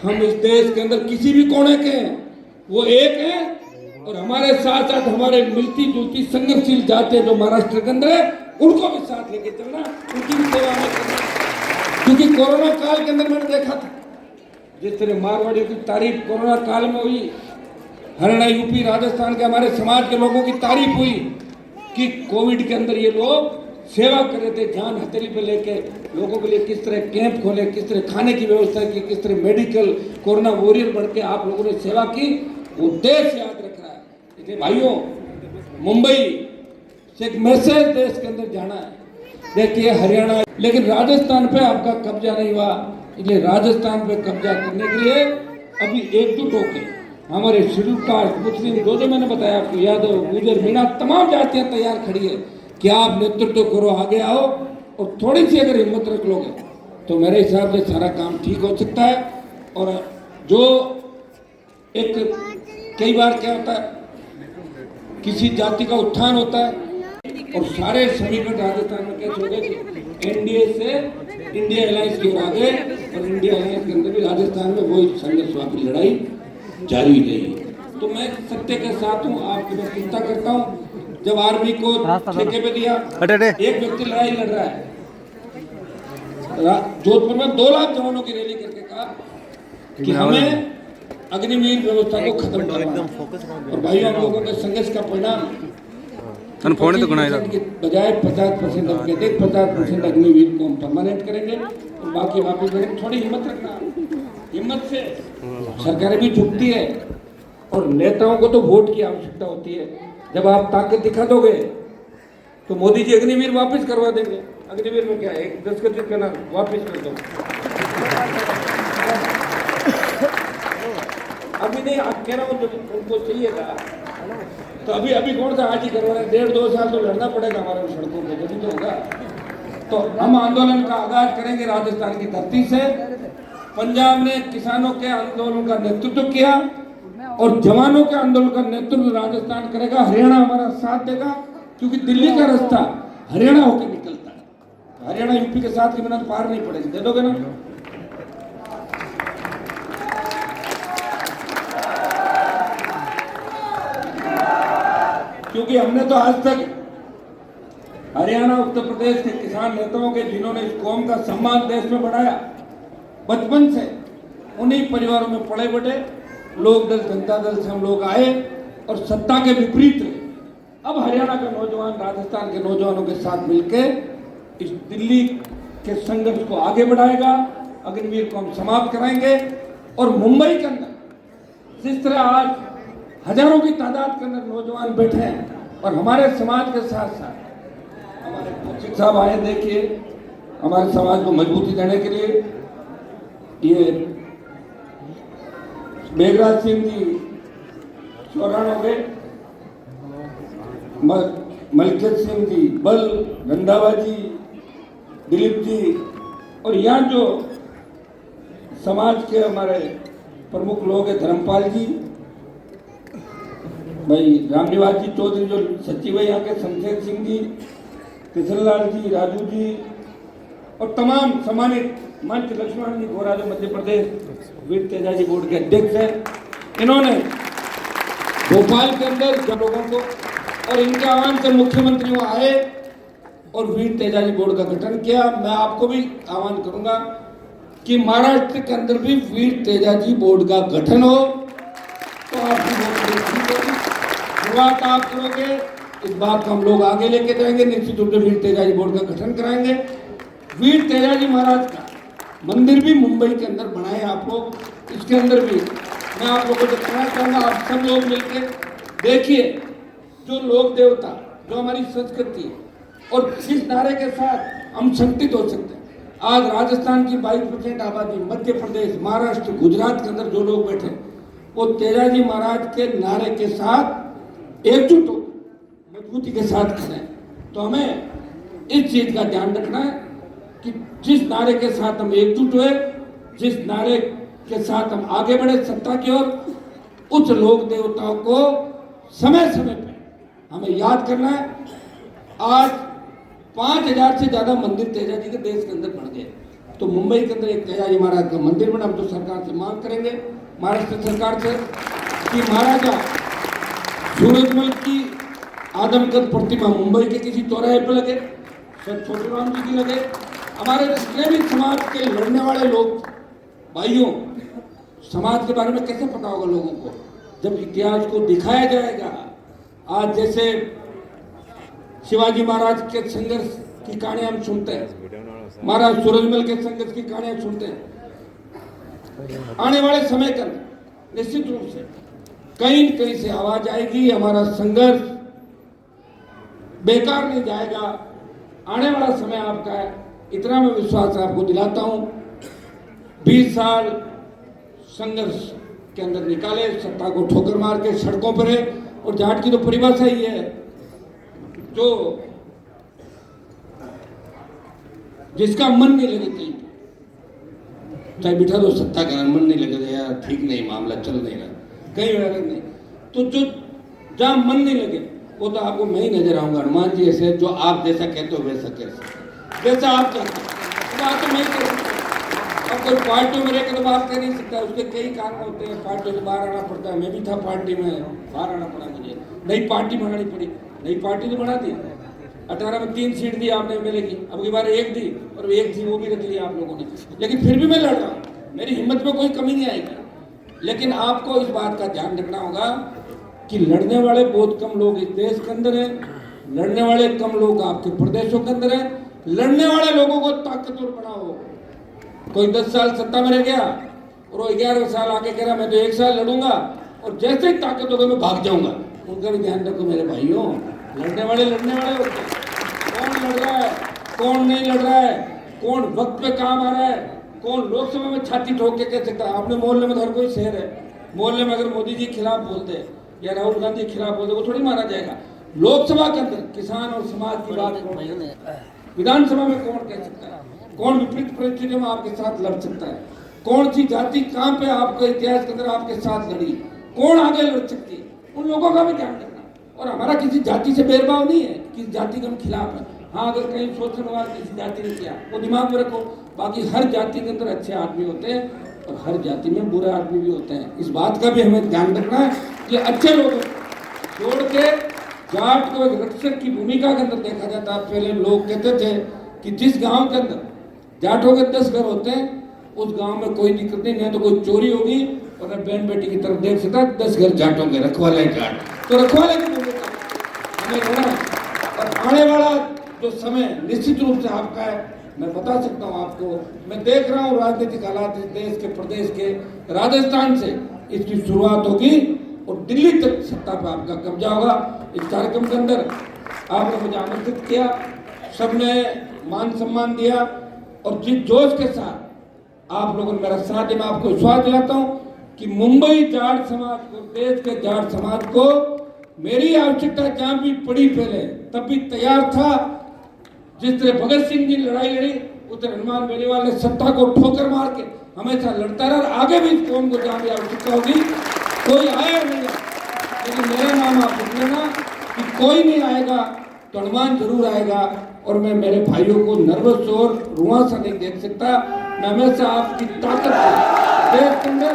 हम इस देश के अंदर किसी भी कोने के हैं वो एक है और हमारे साथ साथ हमारे मिलती जुलती संघर्षशील जातें जो महाराष्ट्र के अंदर है उनको भी साथ लेके चलना, उनकी भी सेवा में करना। क्योंकि कोरोना काल के अंदर मैंने देखा था जिस तरह मारवाड़ियों की तारीफ कोरोना काल में हुई, हरियाणा यूपी राजस्थान के हमारे समाज के लोगों की तारीफ हुई कि कोविड के अंदर ये लोग सेवा कर रहे थे, जान हथेली पे लेके लोगों के लिए किस तरह कैंप खोले, किस तरह खाने की व्यवस्था की, किस तरह मेडिकल कोरोना वॉरियर बढ़ के आप लोगों ने सेवा की, वो देश याद रख रहा है। इसलिए भाइयों, मुंबई से एक मैसेज देश के अंदर जाना है। देखिए हरियाणा, लेकिन राजस्थान पे आपका कब्जा नहीं हुआ, इसलिए राजस्थान पे कब्जा करने के लिए अभी एकजुट होकर हमारे शेड्यूल कास्ट, मुस्लिम, जो मैंने बताया आपको, यादव, गुजर, मीणा, तमाम जातियां तैयार खड़ी है कि आप नेतृत्व करो, आगे आओ और थोड़ी सी अगर हिम्मत रख लोगे तो मेरे हिसाब से सारा काम ठीक हो सकता है। और जो एक कई बार क्या होता है, किसी जाति का उत्थान होता है और सारे समीकरण राजस्थान में कैसे हो गए कि एनडीए से इंडिया अलायंस की ओर आ गए और इंडिया अलायंस के अंदर भी राजस्थान में वही संघर्षवादी लड़ाई जारी रही। तो मैं सत्य के साथ हूँ, आपकी मैं चिंता करता हूँ। जब आर्मी को ठेके पे दिया, एक व्यक्ति लड़ाई लड़ रहा है, जोधपुर में 2 लाख जवानों की रैली करके कहा कि हमें अग्निवीर व्यवस्था को खत्म करना है। और भाइयों, हम लोगों के संघर्ष का परिणाम बजाय 50% 50% अग्निवीर को हम परमानेंट करेंगे और बाकी वापिस करेंगे। थोड़ी हिम्मत रखना, हिम्मत से सरकारें भी झुकती है और नेताओं को तो वोट की आवश्यकता होती है। जब आप ताकत दिखा दोगे तो मोदी जी अग्निवीर वापस करवा देंगे। अग्निवीर में क्या है, एक दस्तखत करना, वापस कर दो। अभी नहीं, आप कह रहा हूँ जब उनको चाहिएगा तो अभी कौन सा आज ही करवा रहे हैं, 1.5-2 साल तो लड़ना पड़ेगा हमारे सड़कों पे, जब तो होगा। तो हम आंदोलन का आगाज करेंगे राजस्थान की धरती से। पंजाब ने किसानों के आंदोलन का नेतृत्व किया और जवानों के आंदोलन का नेतृत्व राजस्थान करेगा। हरियाणा हमारा साथ देगा क्योंकि दिल्ली का रास्ता हरियाणा होकर निकलता है। हरियाणा यूपी के साथ की मेहनत पार नहीं पड़ेगी, दे दोगे ना? क्योंकि हमने तो आज तक हरियाणा उत्तर प्रदेश के किसान नेताओं के, जिन्होंने इस कौम का सम्मान देश में बढ़ाया, बचपन से उन्हीं परिवारों में पड़े बड़े लोक दल, जनता दल से हम लोग आए और सत्ता के विपरीत रहे। अब हरियाणा के नौजवान राजस्थान के नौजवानों के साथ मिलकर इस दिल्ली के संघर्ष को आगे बढ़ाएगा। अग्निवीर को हम समाप्त कराएंगे और मुंबई के अंदर जिस तरह आज हजारों की तादाद के अंदर नौजवान बैठे हैं और हमारे समाज के साथ साथ हमारे कौशिक साहब आए, देखिए हमारे समाज को मजबूती देने के लिए ये मेघराज सिंह जी चौरान हो गए, मलकेत सिंह जी, बल, रंधावा जी, दिलीप जी, और यहाँ जो समाज के हमारे प्रमुख लोग हैं, धर्मपाल जी, भाई रामनिवास जी चौधरी जो सचिव है यहाँ के, शमशेर सिंह जी, किशनलाल जी, राजू जी और तमाम सम्मानित मंच लक्ष्मण जी गोरा जो मध्य प्रदेश वीर तेजा जी बोर्ड के अध्यक्ष हैं। इन्होंने भोपाल के अंदर जब लोगों को और इनके आह्वान से मुख्यमंत्री वहाँ आए और वीर तेजा जी बोर्ड का गठन किया। मैं आपको भी आह्वान करूंगा कि महाराष्ट्र के अंदर भी वीर तेजा जी बोर्ड का गठन हो तो आपकी शुरुआत आप करोगे। इस बात को हम लोग आगे लेके जाएंगे, निश्चित रूप से वीर तेजा जी बोर्ड का गठन कराएंगे। वीर तेजा जी महाराज का मंदिर भी मुंबई के अंदर बनाए आप लोग, इसके अंदर भी मैं आप लोगों को कहना चाहूँगा, आप सब लोग मिलकर देखिए जो लोक देवता, जो हमारी संस्कृति और जिस नारे के साथ हम संगठित हो सकते हैं। आज राजस्थान की 22% आबादी, मध्य प्रदेश, महाराष्ट्र, गुजरात के अंदर जो लोग बैठे वो तेजाजी महाराज के नारे के साथ एकजुट हो मजबूती के साथ खड़े हैं। तो हमें इस चीज का ध्यान रखना है कि जिस नारे के साथ हम एकजुट हुए, जिस नारे के साथ हम आगे बढ़े सत्ता की ओर, उस लोक देवताओं को समय समय पे हमें याद करना है। आज 5000 से ज्यादा मंदिर तेजाजी के देश के अंदर बढ़ गए। तो मुंबई के अंदर एक तेजाजी महाराज का मंदिर बना। हम तो सरकार से मांग करेंगे, महाराष्ट्र सरकार से, कि महाराजा सूरजमल की आदमकद प्रतिमा मुंबई के किसी चौराहे पर लगे, छोटे राम जी की लगे। हमारे जितने भी समाज के लड़ने वाले लोग भाइयों, समाज के बारे में कैसे पता होगा लोगों को जब इतिहास को दिखाया जाएगा। आज जैसे शिवाजी महाराज के संघर्ष की कहानियां हम सुनते हैं, महाराज सूरजमल के संघर्ष की कहानियां सुनते हैं। आने वाले समय का निश्चित रूप से कहीं न कहीं से आवाज आएगी, हमारा संघर्ष बेकार नहीं जाएगा। आने वाला समय आपका है, इतना मैं विश्वास आपको दिलाता हूं। 20 साल संघर्ष के अंदर निकाले, सत्ता को ठोकर मार के सड़कों पर है। और जाट की तो परिभाषा ही है, जो जिसका मन नहीं लगे कहीं चाहे बिठा दो, सत्ता का मन नहीं लगे यार ठीक नहीं, मामला चल नहीं रहा, कहीं नहीं। तो जो जहां मन नहीं लगे वो तो आपको मैं ही नजर आऊंगा। हनुमान जी ऐसे जो आप जैसा कहते हो वैसा कैसे, जैसा आप चाहते हो बात तो मैं कर सकता। अब कोई पार्टी में रहकर तो बात कर नहीं सकता, उसके कई कारण होते हैं। पार्टी से बाहर आना पड़ता है, मैं भी था पार्टी में, बाहर आना पड़ा मुझे, नई पार्टी बनानी पड़ी, नई पार्टी तो बना दी। 18 में 3 सीट दी आपने मेरे की, अब की बार 1 दी और 1 थी वो भी रख ली आप लोगों ने। लेकिन फिर भी मैं लड़ रहा हूँ, मेरी हिम्मत में कोई कमी नहीं आएगी। लेकिन आपको इस बात का ध्यान रखना होगा कि लड़ने वाले बहुत कम लोग इस देश के अंदर हैं, लड़ने वाले कम लोग आपके प्रदेशों के अंदर हैं। लड़ने वाले लोगों को ताकतवर बनाओ। कोई 10 साल सत्ता में रह गया और वो 11 साल आके कह रहा मैं तो 1 साल लड़ूंगा और जैसे ही ताकत होगा मैं भाग जाऊंगा। उनका भी ध्यान रखो मेरे भाइयों, लड़ने वाले होते हैं। कौन लड़ रहा है, कौन नहीं लड़ रहा है, कौन वक्त पे काम आ रहा है, कौन लोकसभा में छाती ठोक के कह सकता है। आपने मोहल्ले में हर कोई शहर है, मोहल्ले में अगर मोदी जी खिलाफ बोलते या राहुल गांधी के खिलाफ बोलते वो थोड़ी मारा जाएगा। लोकसभा के अंदर किसान और समाज की बात, विधानसभा में कौन कह सकता है, कौन विपरीत परिस्थितियों में आपके साथ लड़ सकता है, कौन सी जाति कहां पे आपके इतिहास के अंदर आपके साथ लड़ी, कौन आगे लड़ सकती है, उन लोगों का भी ध्यान रखना। और हमारा किसी जाति से भेदभाव नहीं है, किसी जाति के हम खिलाफ है। हाँ, अगर कहीं शोषण हुआ किसी जाति ने किया वो दिमाग में रखो। बाकी हर जाति के अंदर अच्छे आदमी होते हैं और हर जाति में बुरे आदमी भी होते हैं। इस बात का भी हमें ध्यान रखना है कि अच्छे लोगों छोड़ के जाट को एक रक्षक की भूमिका के अंदर देखा जाता है। पहले लोग कहते थे कि जिस गांव के अंदर जाटों के 10 घर होते हैं उस गांव में कोई दिक्कत नहीं, तो कोई चोरी होगी और मैं बहन बेटी की तरफ देख सकता 10 घर जाटों के, रखवाले जाट, तो रखवाले की भूमिका हमें रहना है। और आने वाला जो समय निश्चित रूप से आपका है, मैं बता सकता हूँ आपको। मैं देख रहा हूँ राजनीतिक हालात इस देश के, प्रदेश के, राजस्थान से इसकी शुरुआत होगी और दिल्ली तक सत्ता पर आपका कब्जा होगा। इस कार्यक्रम के अंदर आपने मुझे आमंत्रित किया, सबने मान सम्मान दिया और जिस जोश के साथ आप लोगों ने मेरा साथ दिया, मैं आपको विश्वास दिलाता हूँ कि मुंबई जाट समाज को, देश के जाट समाज को मेरी आवश्यकता जहां भी पड़ी पहले तब भी तैयार था। जिस तरह भगत सिंह जी लड़ाई लड़ी उस तरह हनुमान बेनीवाल ने सत्ता को ठोकर मार के हमेशा लड़ता रहा। और आगे भी इस कौम को जहां भी आवश्यकता होगी, कोई आया नहीं है लेकिन मेरा नाम आप लिख लेना कि कोई नहीं आएगा तो हनुमान जरूर आएगा। और मैं मेरे भाइयों को नर्वस और रुआ सा नहीं देख सकता। मैं हमेशा आपकी ताकत को देश के अंदर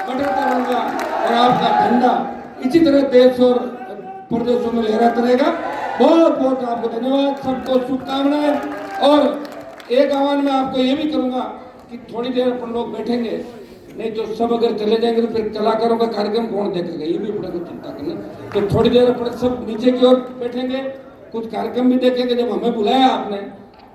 बढ़ाता रहूंगा और आपका झंडा इसी तरह देश और प्रदेशों में लहराता रहेगा। बहुत बहुत आपको धन्यवाद, सबको शुभकामनाएं। और एक आह्वान मैं आपको ये भी करूंगा कि थोड़ी देर अपन लोग बैठेंगे, नहीं तो सब अगर चले जाएंगे तो फिर कलाकारों का कार्यक्रम कौन देखेगा, ये भी अपने को चिंता करना। तो थोड़ी देर अपन सब नीचे की ओर बैठेंगे, कुछ कार्यक्रम भी देखेंगे। जब हमें बुलाया आपने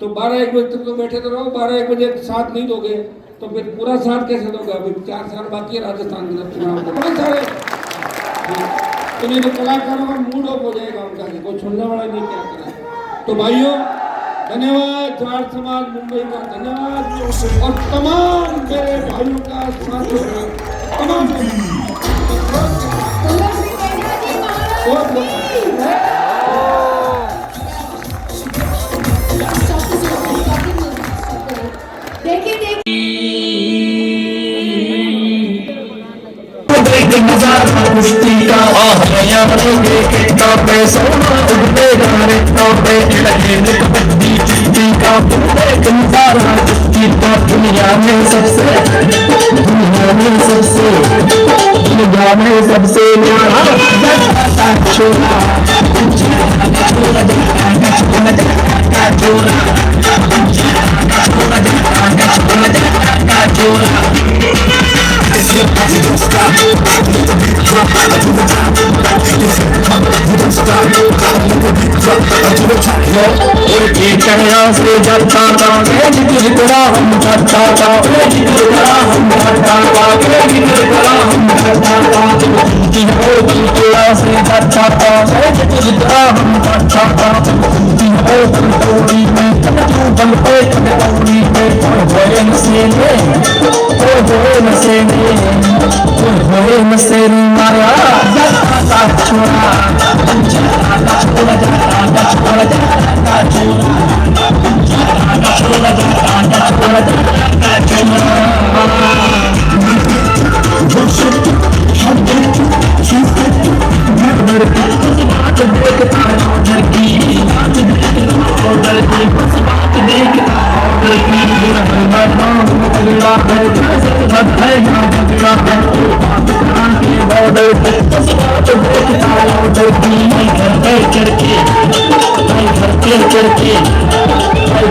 तो 12-1 बजे तक तो बैठे तो रहो। 12-1 बजे साथ नहीं दोगे तो फिर पूरा साथ कैसे दोगे? अभी 4 साल बाकी है राजस्थान के अंदर चुनाव को, बहुत सारे। तो नहीं तो कलाकारों का मूड ऑफ हो जाएगा उनका, कोई सुनने वाला नहीं क्या करें। तो भाइयों धन्यवाद जाट समाज मुंबई का, धन्यवाद। और तमाम मेरे भाइयों का साथ, तमाम देखिए देखिए सबसे से जलता था जितना हम करता था जितना हम करता था जितना हम करता था से करता था जितना हम करता था में बल पे में नसेने मारा जाता छोड़ा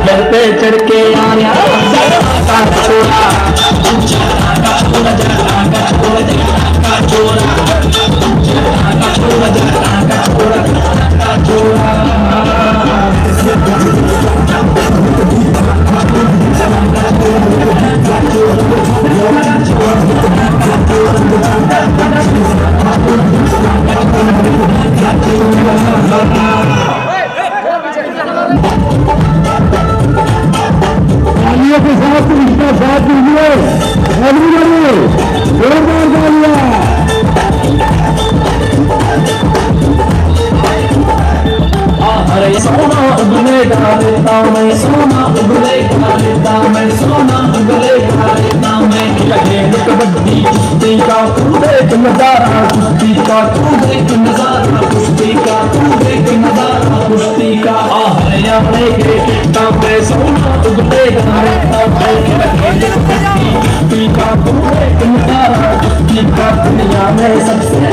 घर पे चढ़ के आया छोड़ा के साथ इसका साथ दीजिए, जोरदार तालियां। सोना उगले लेता मैं, सोना उगले लेता मैं, सोना उगले लेता मैं। लगे कबड्डी कुश्ती का तू देख नजारा, कुश्ती का तू देख नजारा, कुश्ती का तू देख नजारा, कुश्ती का हरियाणा के मैं सोना उगले लेता मैं। लगे कबड्डी कुश्ती का तू देख नजारा, कुश्ती का दुनिया में सबसे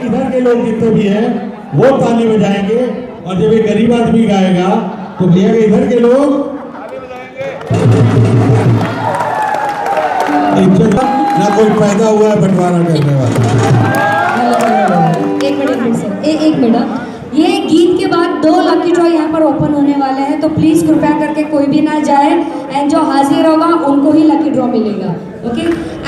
इधर के लोग जितने भी हैं वो ताली बजाएंगे, और जब ये गरीब आदमी गाएगा तो भैया इधर के लोग ना कोई पैदा हुआ है बंटवारा करने वाला। एक मिनट सर, एक मिनट। ये गीत के बाद 2 लकी ड्रॉ यहाँ पर ओपन होने वाले हैं, तो प्लीज कृपया करके कोई भी ना जाए, एंड जो हाजिर होगा उनको ही लकी ड्रॉ मिलेगा। ओके,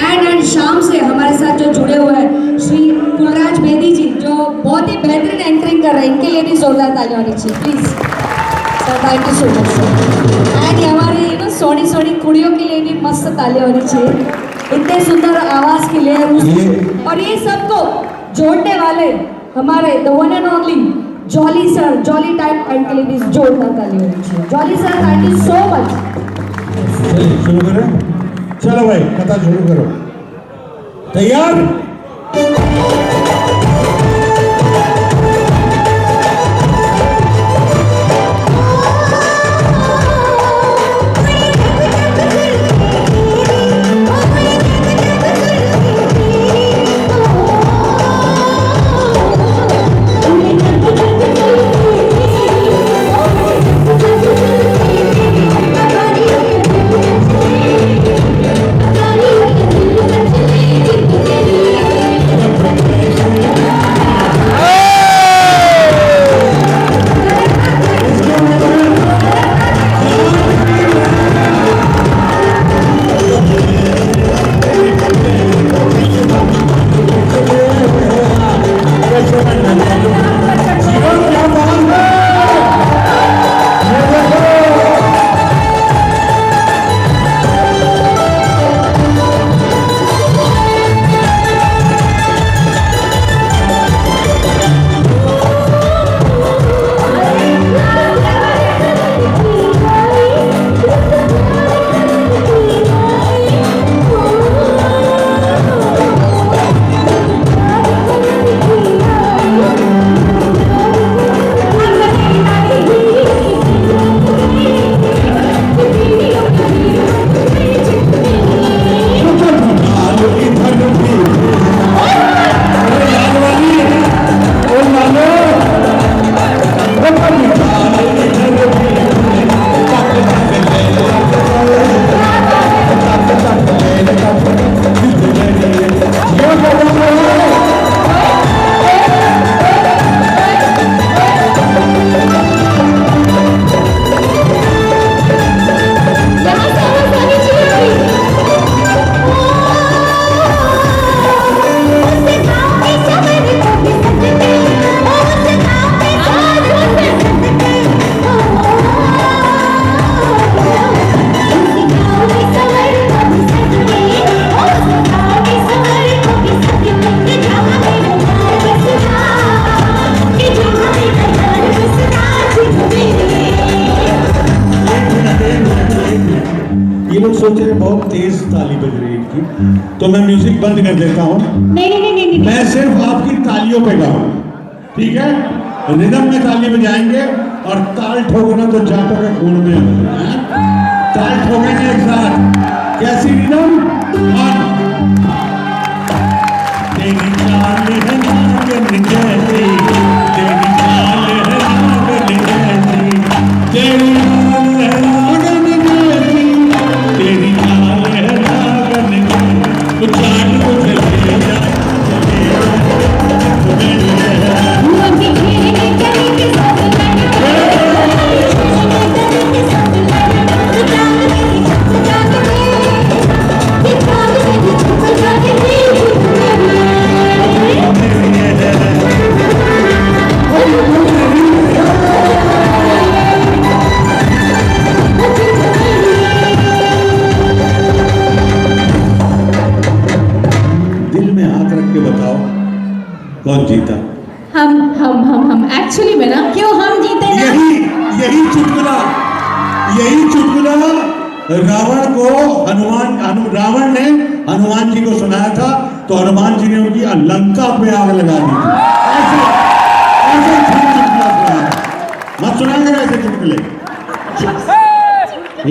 एंड शाम से हमारे साथ जो जुड़े हुए हैं श्री कुलराज बेदी जी, जो बहुत ही बेहतरीन एंकरिंग कर रहे हैं, इनके लिए भी जोरदार ताली होनी चाहिए please sir. Thank you so much sir. And हमारे सोनी सोनी कुड़ियों के लिए भी मस्त ताली होनी चाहिए, इतने सुंदर आवाज के लिए। और ये सबको जोड़ने वाले हमारे the one and only jolly sir, jolly type and के लिए भी जोरदार ताली होनी चाहिए। Jolly sir, thank you so much. शुरू करें, चलो भाई कथा शुरू करो। तैयार? Thank you. सोच रहे बहुत तेज ताली बज रही है इनकी, तो मैं म्यूजिक बंद कर देता हूँ। नहीं। मैं सिर्फ आपकी तालियों पे गाऊँ, ठीक है? रिदम में ताली बजाएंगे और ताल ठोकना तो जाटों के खून में है। ताल ठोकेंगे एक साथ, कैसी रिदम? और तेरी चाल है नागन जैसी, तेरी चाल है नागन जैसी, तेरी चाल है नागन जैसी, तेरी चाल है नागन जैसी, तो चाल को चले जा, कौन जीता? हम एक्चुअली में ना, क्यों हम जीते ना? यही चुटकुला रावण को रावण ने हनुमान जी को सुनाया था, तो हनुमान जी ने उनकी लंका पे आग लगा दी थी। ऐसे चुटकुला सुनाया, मत सुनाएंगे ऐसे चुटकुले।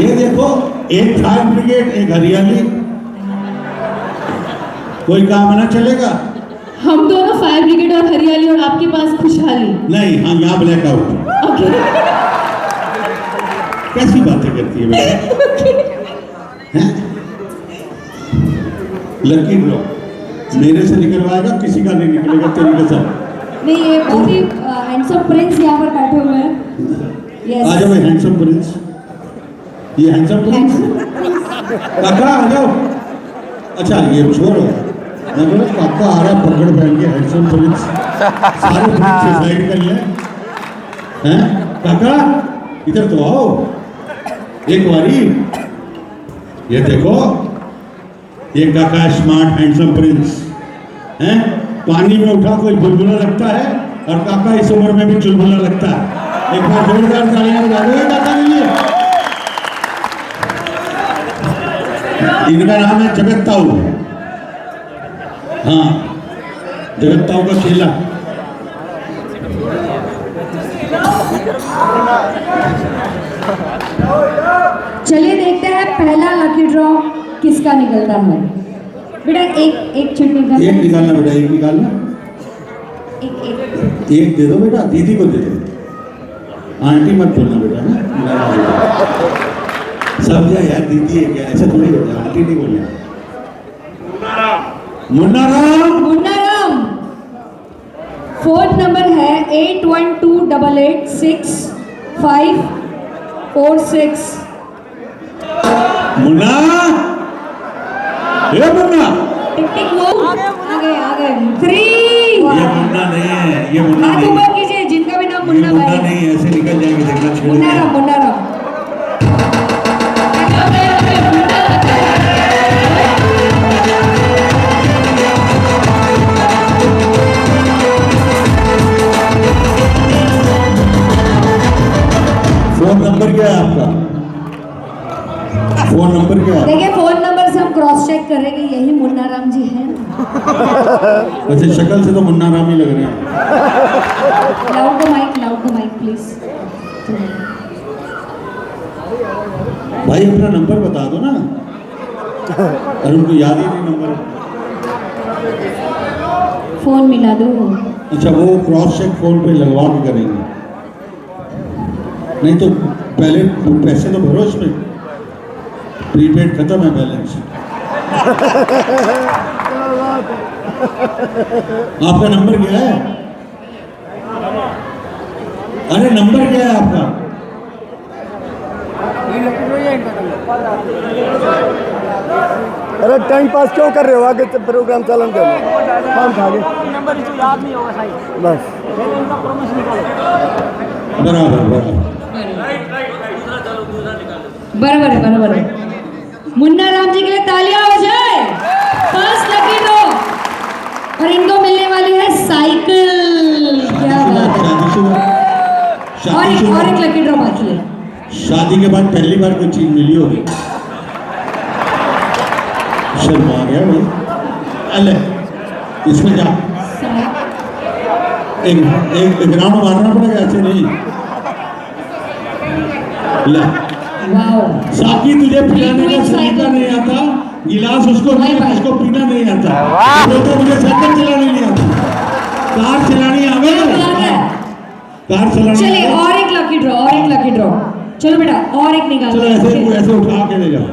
ये देखो, एक फायर ब्रिगेड, एक हरियाली, कोई काम ना चलेगा। हम दोनों फायर ब्रिगेड और हरियाली, और आपके पास खुशहाली नहीं। हाँ, यहाँ ब्लैकआउट। ओके। कैसी बातें करती है बेटा? लकी ड्रॉ मेरे से निकलवाएगा, किसी का नहीं निकलेगा तेरी कसम। नहीं, ये बहुत ही हैंडसम प्रिंस यहाँ पर बैठे हुए हैं। यस, आ जाओ हैंडसम प्रिंस, ये हैंडसम प्रिंस काका आ जाओ। अच्छा ये छोड़ो, मैं बोला काका आ रहा, पकड़ पहन के हैंडसम प्रिंस, सारे प्रिंस सुसाइड कर ले हैं। काका इधर तो आओ एक बारी, ये देखो, ये काका स्मार्ट हैंडसम प्रिंस हैं। पानी में उठा कोई बुलबुला लगता है, और काका इस उम्र में भी चुलबुला लगता है। एक बार जोरदार तालियां बजा दो काका के लिए। इनका नाम है जगत ताऊ। हाँ, जगत ताऊ का चेला। चलिए देखते हैं पहला लकी ड्रॉ किसका निकलता है। बेटा एक चिट निकालना। एक निकालना बेटा, एक निकालना। एक दे दो बेटा, दीदी को दे दो, आंटी मत बोलना बेटा ना। समझा यार, दीदी है क्या, ऐसा थोड़ी होता है, आंटी नहीं बोलना। मुन्ना राम। फोन नंबर है 812886 546। मुन्ना, ये मुन्ना, टिक टिक वो आ गए 3। ये मुन्ना नहीं है, ये मुन्ना नहीं है। कीजिए जिनका भी नाम मुन्ना मुन्ना नहीं है, ऐसे निकल जाएंगे, देखना छोड़। मुन्ना राम। फोन नंबर क्या है आपका? फोन नंबर क्या है? देखिए, फोन नंबर से हम क्रॉस चेक करेंगे, यही मुन्ना राम जी हैं। वैसे शक्ल से तो मुन्ना राम ही लग रहे हैं। Loud the mic please. भाई अपना नंबर बता दो ना, और उनको याद ही नहीं नंबर। फोन मिला दो। अच्छा, वो क्रॉस चेक फोन पे लगवा के करेंगे, नहीं तो पहले पैसे तो भरो इसमें, प्रीपेड खत्म है बैलेंस। आपका नंबर क्या है? अरे नंबर क्या है आपका? अरे टाइम पास क्यों कर रहे हो, आगे प्रोग्राम चालन करना। काम खा गए, नंबर याद नहीं होगा साईं, बस बराबर है। मुन्ना राम जी के लिए तालियां हो जाए। फर्स्ट लकी ड्रॉ, और इनको मिलने वाली है साइकिल। क्या बात है। और एक लकी ड्रॉ बाकी है। शादी के बाद पहली बार कोई चीज मिली होगी। शर्मा गया भाई। अले इसमें जा एक ग्राउंड मारना पड़ेगा, ऐसे नहीं। ले साकी तुझे पिलाने का सलीका नहीं आता, गिलास उसको पीना नहीं आता, तो मुझे साइकिल चलाने नहीं आता, कार चलानी आवे, कार चलानी। चलिए और एक लकी ड्रॉ, और एक लकी ड्रॉ। चलो बेटा और एक निकाल। चलो ऐसे उठा के ले जाओ।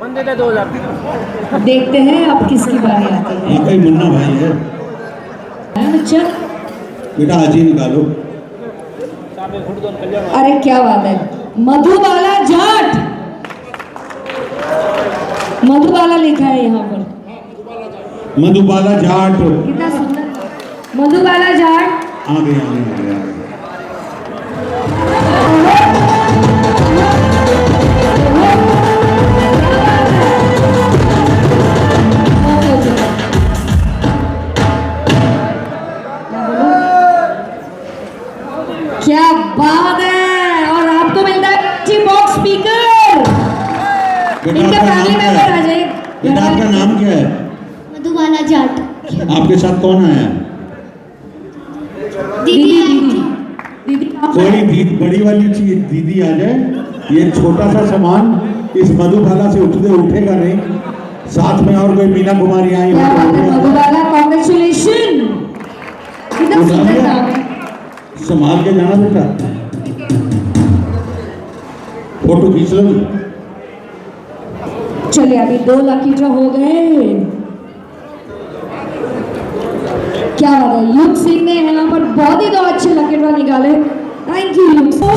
बंदे दे 2000। देखते हैं अब किसकी बारी आती है। कहीं मुन्ना भाई है बच्चा, बेटा आज ही निकालो। अरे क्या बात है, मधुबाला जाट। मधुबाला लिखा है यहाँ पर, मधुबाला जाट। कितना सुंदर। मधुबाला जाट आ गए। क्या बात है। और आपको मिलता है बॉक्स स्पीकर। इनके फैमिली मेंबर आ जाइए। बेटा आपका नाम क्या है? मधुबाला जाट। आपके साथ कौन आया? दीदी कोई बड़ी वाली चीज दीदी आ जाए, ये छोटा सा सामान इस मधुबाला से उठेगा नहीं। साथ में और कोई मीना कुमारी आई हो। मधुबाला कांग्रेचुलेशन। कितना सुंदर नाम है। संभाल के जाना बेटा, फोटो खींच लो। चलिए अभी 2 लकी ड्रॉ हो गए। क्या बात है, युग सिंह ने यहाँ पर बहुत ही 2 अच्छे लकी ड्रॉ निकाले। थैंक यू युग सिंह।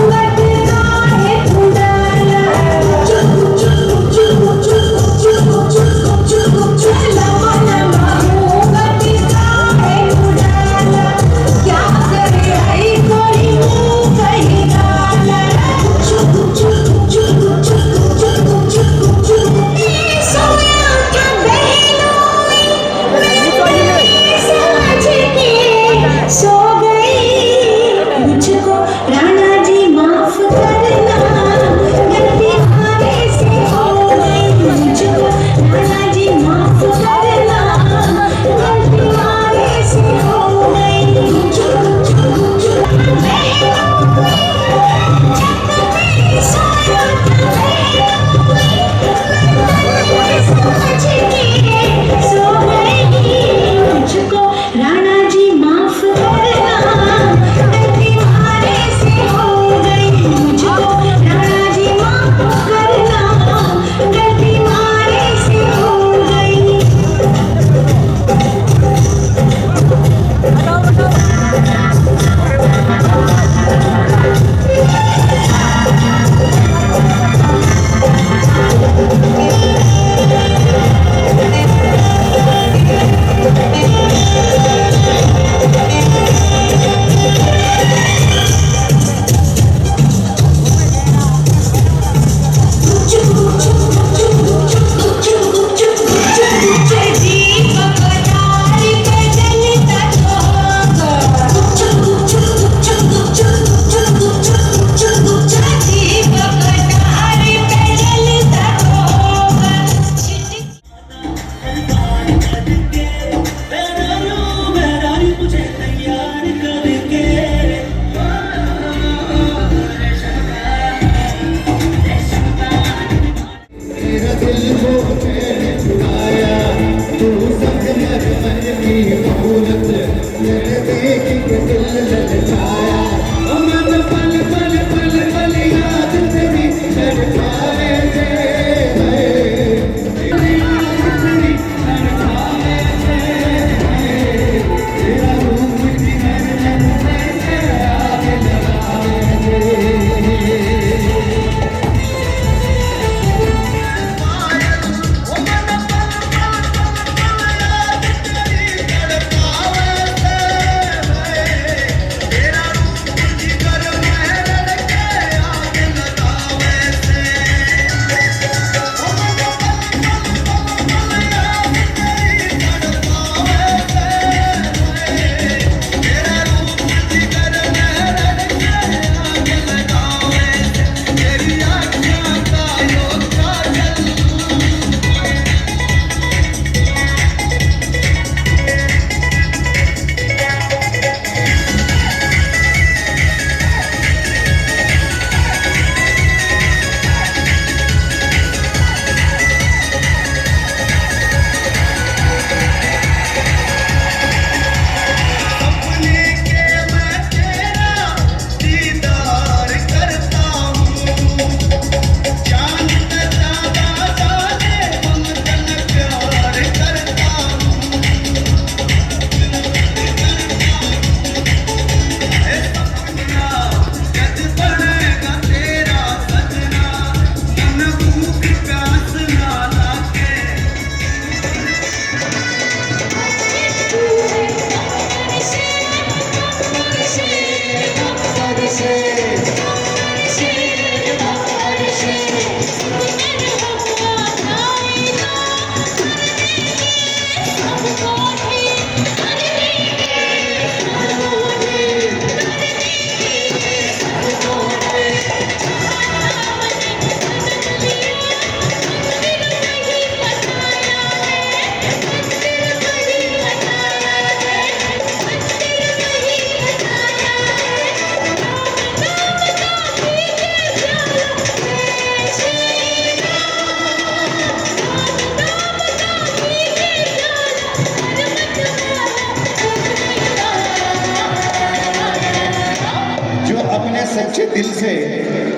सच्चे दिल से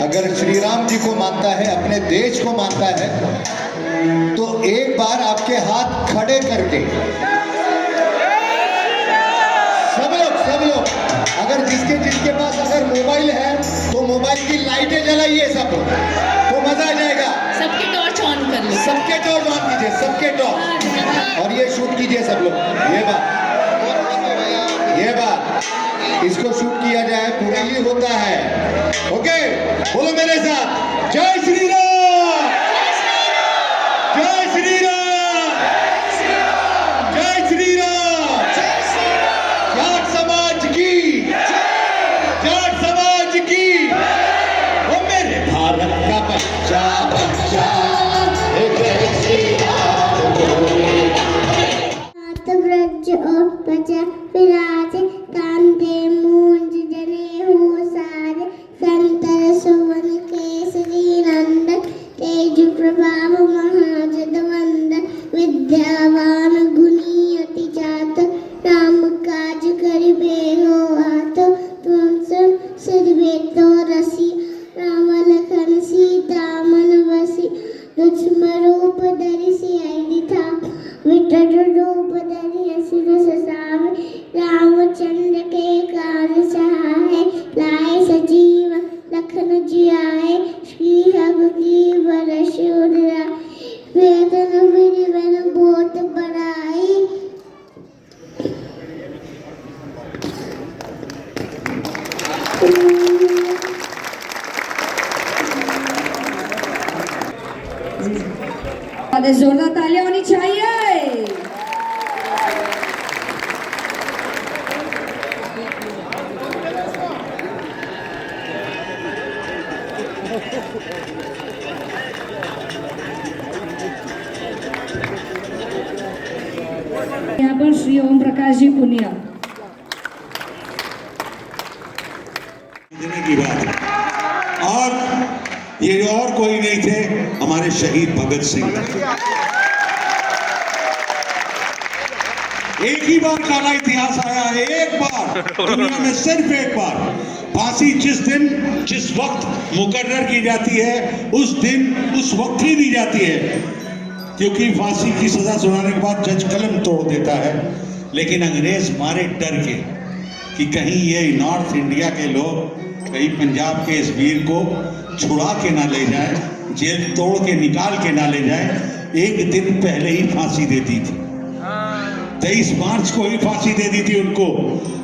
अगर श्री राम जी को मानता है, अपने देश को मानता है, तो एक बार आपके हाथ खड़े करके सब लोग अगर जिसके पास अगर मोबाइल है तो मोबाइल की लाइटें जलाइए सब, तो मजा आ जाएगा। सबके टॉर्च ऑन कर लो, सबके टॉर्च ऑन कीजिए, सबके टॉर्च, और ये शूट कीजिए सब लोग। ये बात इसको शूट किया जाए, पूरा ये होता है। ओके, बोलो मेरे साथ, जय श्री राम, जय श्री राम, जय श्री राम, जाट समाज की, जाट समाज की, वो मेरे भारत का बच्चा बच्चा, जय श्री राम बोले। ब्रज और बजा विराज, कांधे मूंज जने हो सारे, संतर सुवन केसरी नंदन, तेज प्रभाव महाजद वंदन, विद्यावान गुणी अति जात, राम काज करिबे हो हाथ, तुम सिरबे तो रसी, राम लखन सीता मन बसी, लक्ष्मण रूप धरि सियाई था, विकट रूप धरि असुर ससावे, रामचंद्र के काज सहाय, लाए सजीवन लखन जियाए, श्री रघुवीर बरस उदरा, वेदन विनिवन बहुत बड़ाई। जोरदार तालियां होनी चाहिए। यहाँ पर श्री ओम प्रकाश जी पुनिया की बात है। और ये और कोई नहीं थे, हमारे शहीद भगत सिंह। एक ही बार काला इतिहास आया है, एक बार दुनिया में, सिर्फ एक बार। फांसी जिस वक्त मुकर्रर की जाती है, उस दिन उस वक्त ही दी जाती है, क्योंकि फांसी की सजा सुनाने के बाद जज कलम तोड़ देता है। लेकिन अंग्रेज मारे डर के कि कहीं ये नॉर्थ इंडिया के लोग कहीं पंजाब के इस वीर को छुड़ा के ना ले जाए, जेल तोड़ के निकाल के ना ले जाए, एक दिन पहले ही फांसी दे दी थी। 23 मार्च को ही फांसी दे दी थी उनको।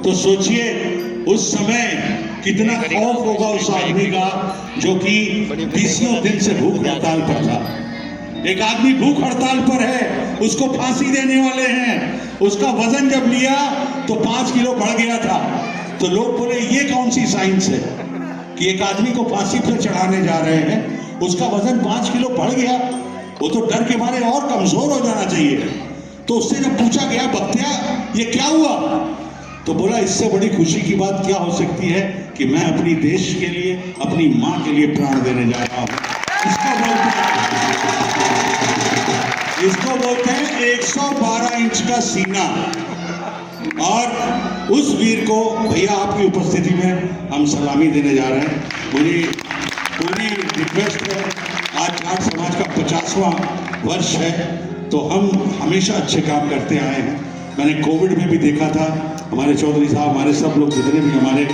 तो सोचिए उस समय कितना खौफ होगा उस आदमी का जो कि 20 दिन से भूख हड़ताल पर था। एक आदमी भूख हड़ताल पर है, उसको फांसी देने वाले हैं। उसका वजन जब लिया तो 5 किलो बढ़ गया था। तो लोग बोले ये कौन सी साइंस है कि एक आदमी को फांसी पर चढ़ाने जा रहे हैं, उसका वजन 5 किलो बढ़ गया, वो तो डर के मारे और कमजोर हो जाना चाहिए। तो उससे जब पूछा गया बख्तिया ये क्या हुआ, तो बोला इससे बड़ी खुशी की बात क्या हो सकती है कि मैं अपनी देश के लिए, अपनी माँ के लिए प्राण देने जा रहा हूँ। इसको बोलते हैं 112 इंच का सीना। और उस वीर को भैया आपकी उपस्थिति में हम सलामी देने जा रहे हैं। मुझे पूरी रिक्वेस्ट है, आज जाट समाज का 50वां वर्ष है, तो हम हमेशा अच्छे काम करते आए हैं। मैंने कोविड में भी देखा था हमारे चौधरी साहब, हमारे सब लोग जितने भी हमारे,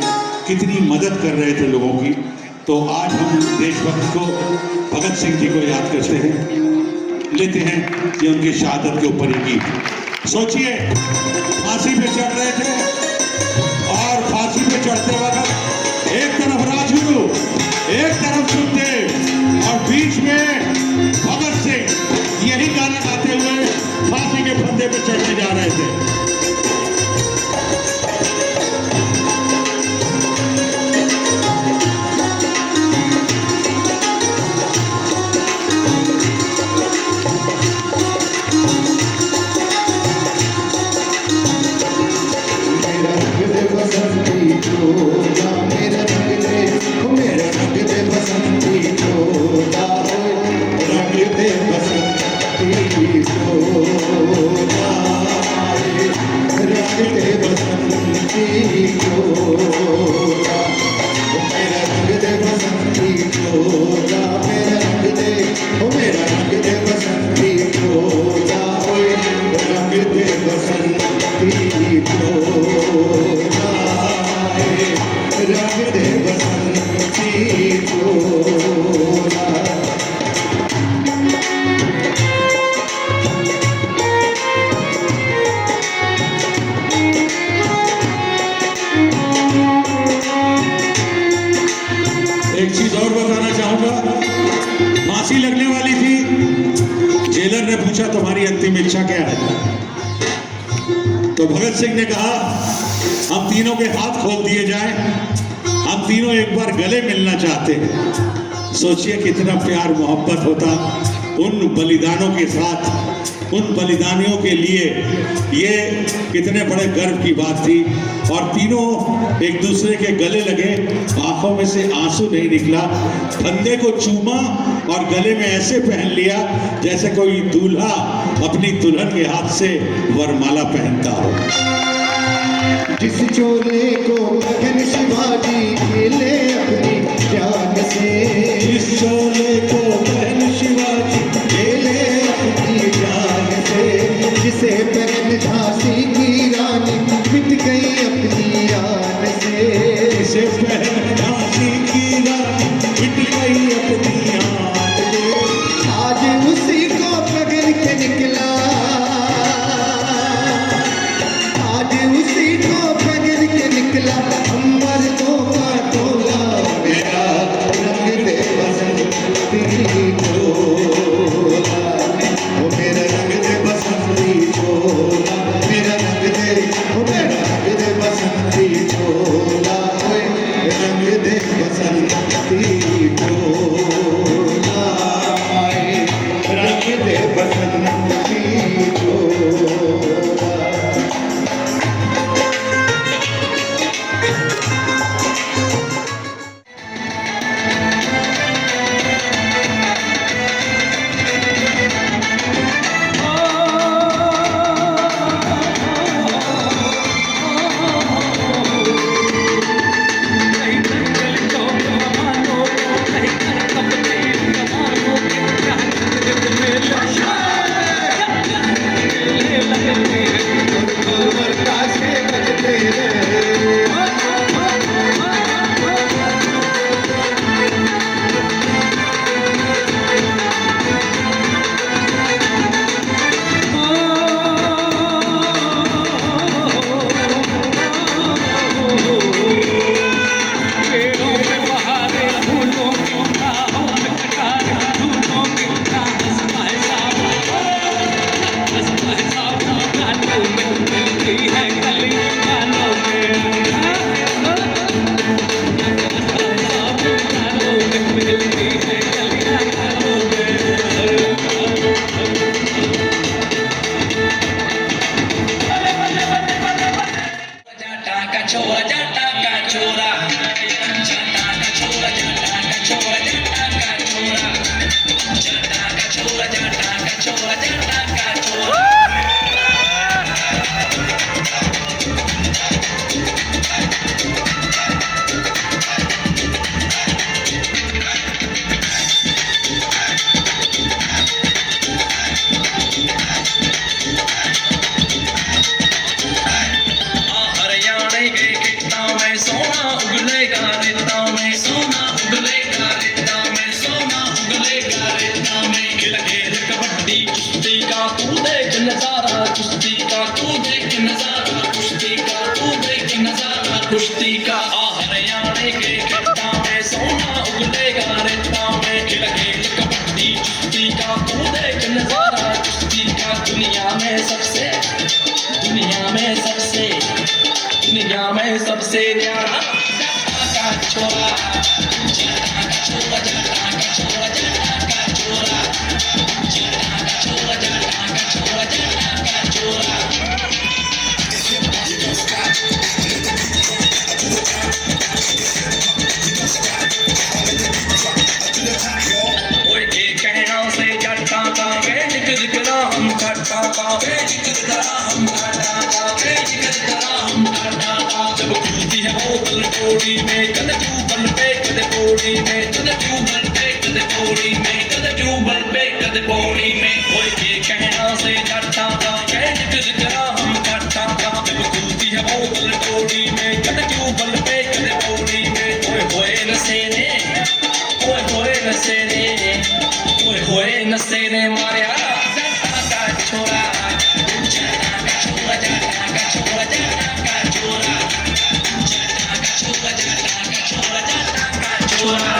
कितनी मदद कर रहे थे लोगों की। तो आज हम देशभक्त को, भगत सिंह जी को याद करते हैं, लेते हैं कि उनकी शहादत के ऊपर ही की। सोचिए फांसी पे चढ़ रहे थे और फांसी पे चढ़ते वक्त एक तरफ राजगुरु, एक तरफ सुखदेव और बीच में भगत सिंह यही गाना गाते हुए फांसी के फंदे पे चढ़ने जा रहे थे। बसंती को पूछा तुम्हारी अंतिम इच्छा क्या है, तो भगत सिंह ने कहा हम तीनों के हाथ खोल दिए जाएं, हम तीनों एक बार गले मिलना चाहते हैं। सोचिए कितना प्यार मोहब्बत होता उन बलिदानों के साथ, उन बलिदानियों के लिए। ये कितने बड़े गर्व की बात थी। और तीनों एक दूसरे के गले लगे, आंखों में से आंसू नहीं निकला, फंदे को चूमा और गले में ऐसे पहन लिया जैसे कोई दूल्हा अपनी दुल्हन के हाथ से वरमाला पहनता हो। जिस चोले को भगन शिवाजी खेले अपनी जान से, जिस चोले को बहन शिवाजी खेले अपनी जान से, जिसे बहन झांसी की रानी मिट गई अपनी आन से, जिसे बहन झांसी की रानी मिट गई अपनी आन से, आज उसी को पकड़ के निकला, आज उसी को पकड़ के निकला मर्दों का टोला। मेरा रंग दे बसंती चोला, वो मेरा रंग दे बसंती चोला, मेरा रंग दे, वो मेरा रंग दे बसंती चोला, रंग दे बसंती चोला, रंग दे बसंती चोला। कुश्ती का हरियाणे के खिता में सोना उगलेगा रेता में, खेल खेल कबड्डी कुश्ती का तू देख नजारा कुश्ती का। दुनिया में सबसे न्यारा का छोरा, जटा का छोरा, जटा का छोरा, जटा का छोरा, जटा का छोरा, जटा का छोरा, जटा का छोरा। जब खुलती है बोतल टोड़ी में, कद ट्यूबल पे कद पौड़ी में, कद ट्यूबल पे कद पौड़ी में, कद ट्यूबल पे कद पौड़ी में। कोई के कहना से डरता था, कह जिक्र करा हम करता था। जब खुलती है बोतल टोड़ी में, कद ट्यूबल पे कद पौड़ी में। कोई होए नसेने, कोई होए नसेने, कोई होए नसेने मारे जटा का छोरा, जटा का छोरा, जटा का छोरा, जटा का छोरा, जटा का छोरा, जटा का छोरा, जटा का छोरा।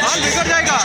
माल बिगड़ जाएगा।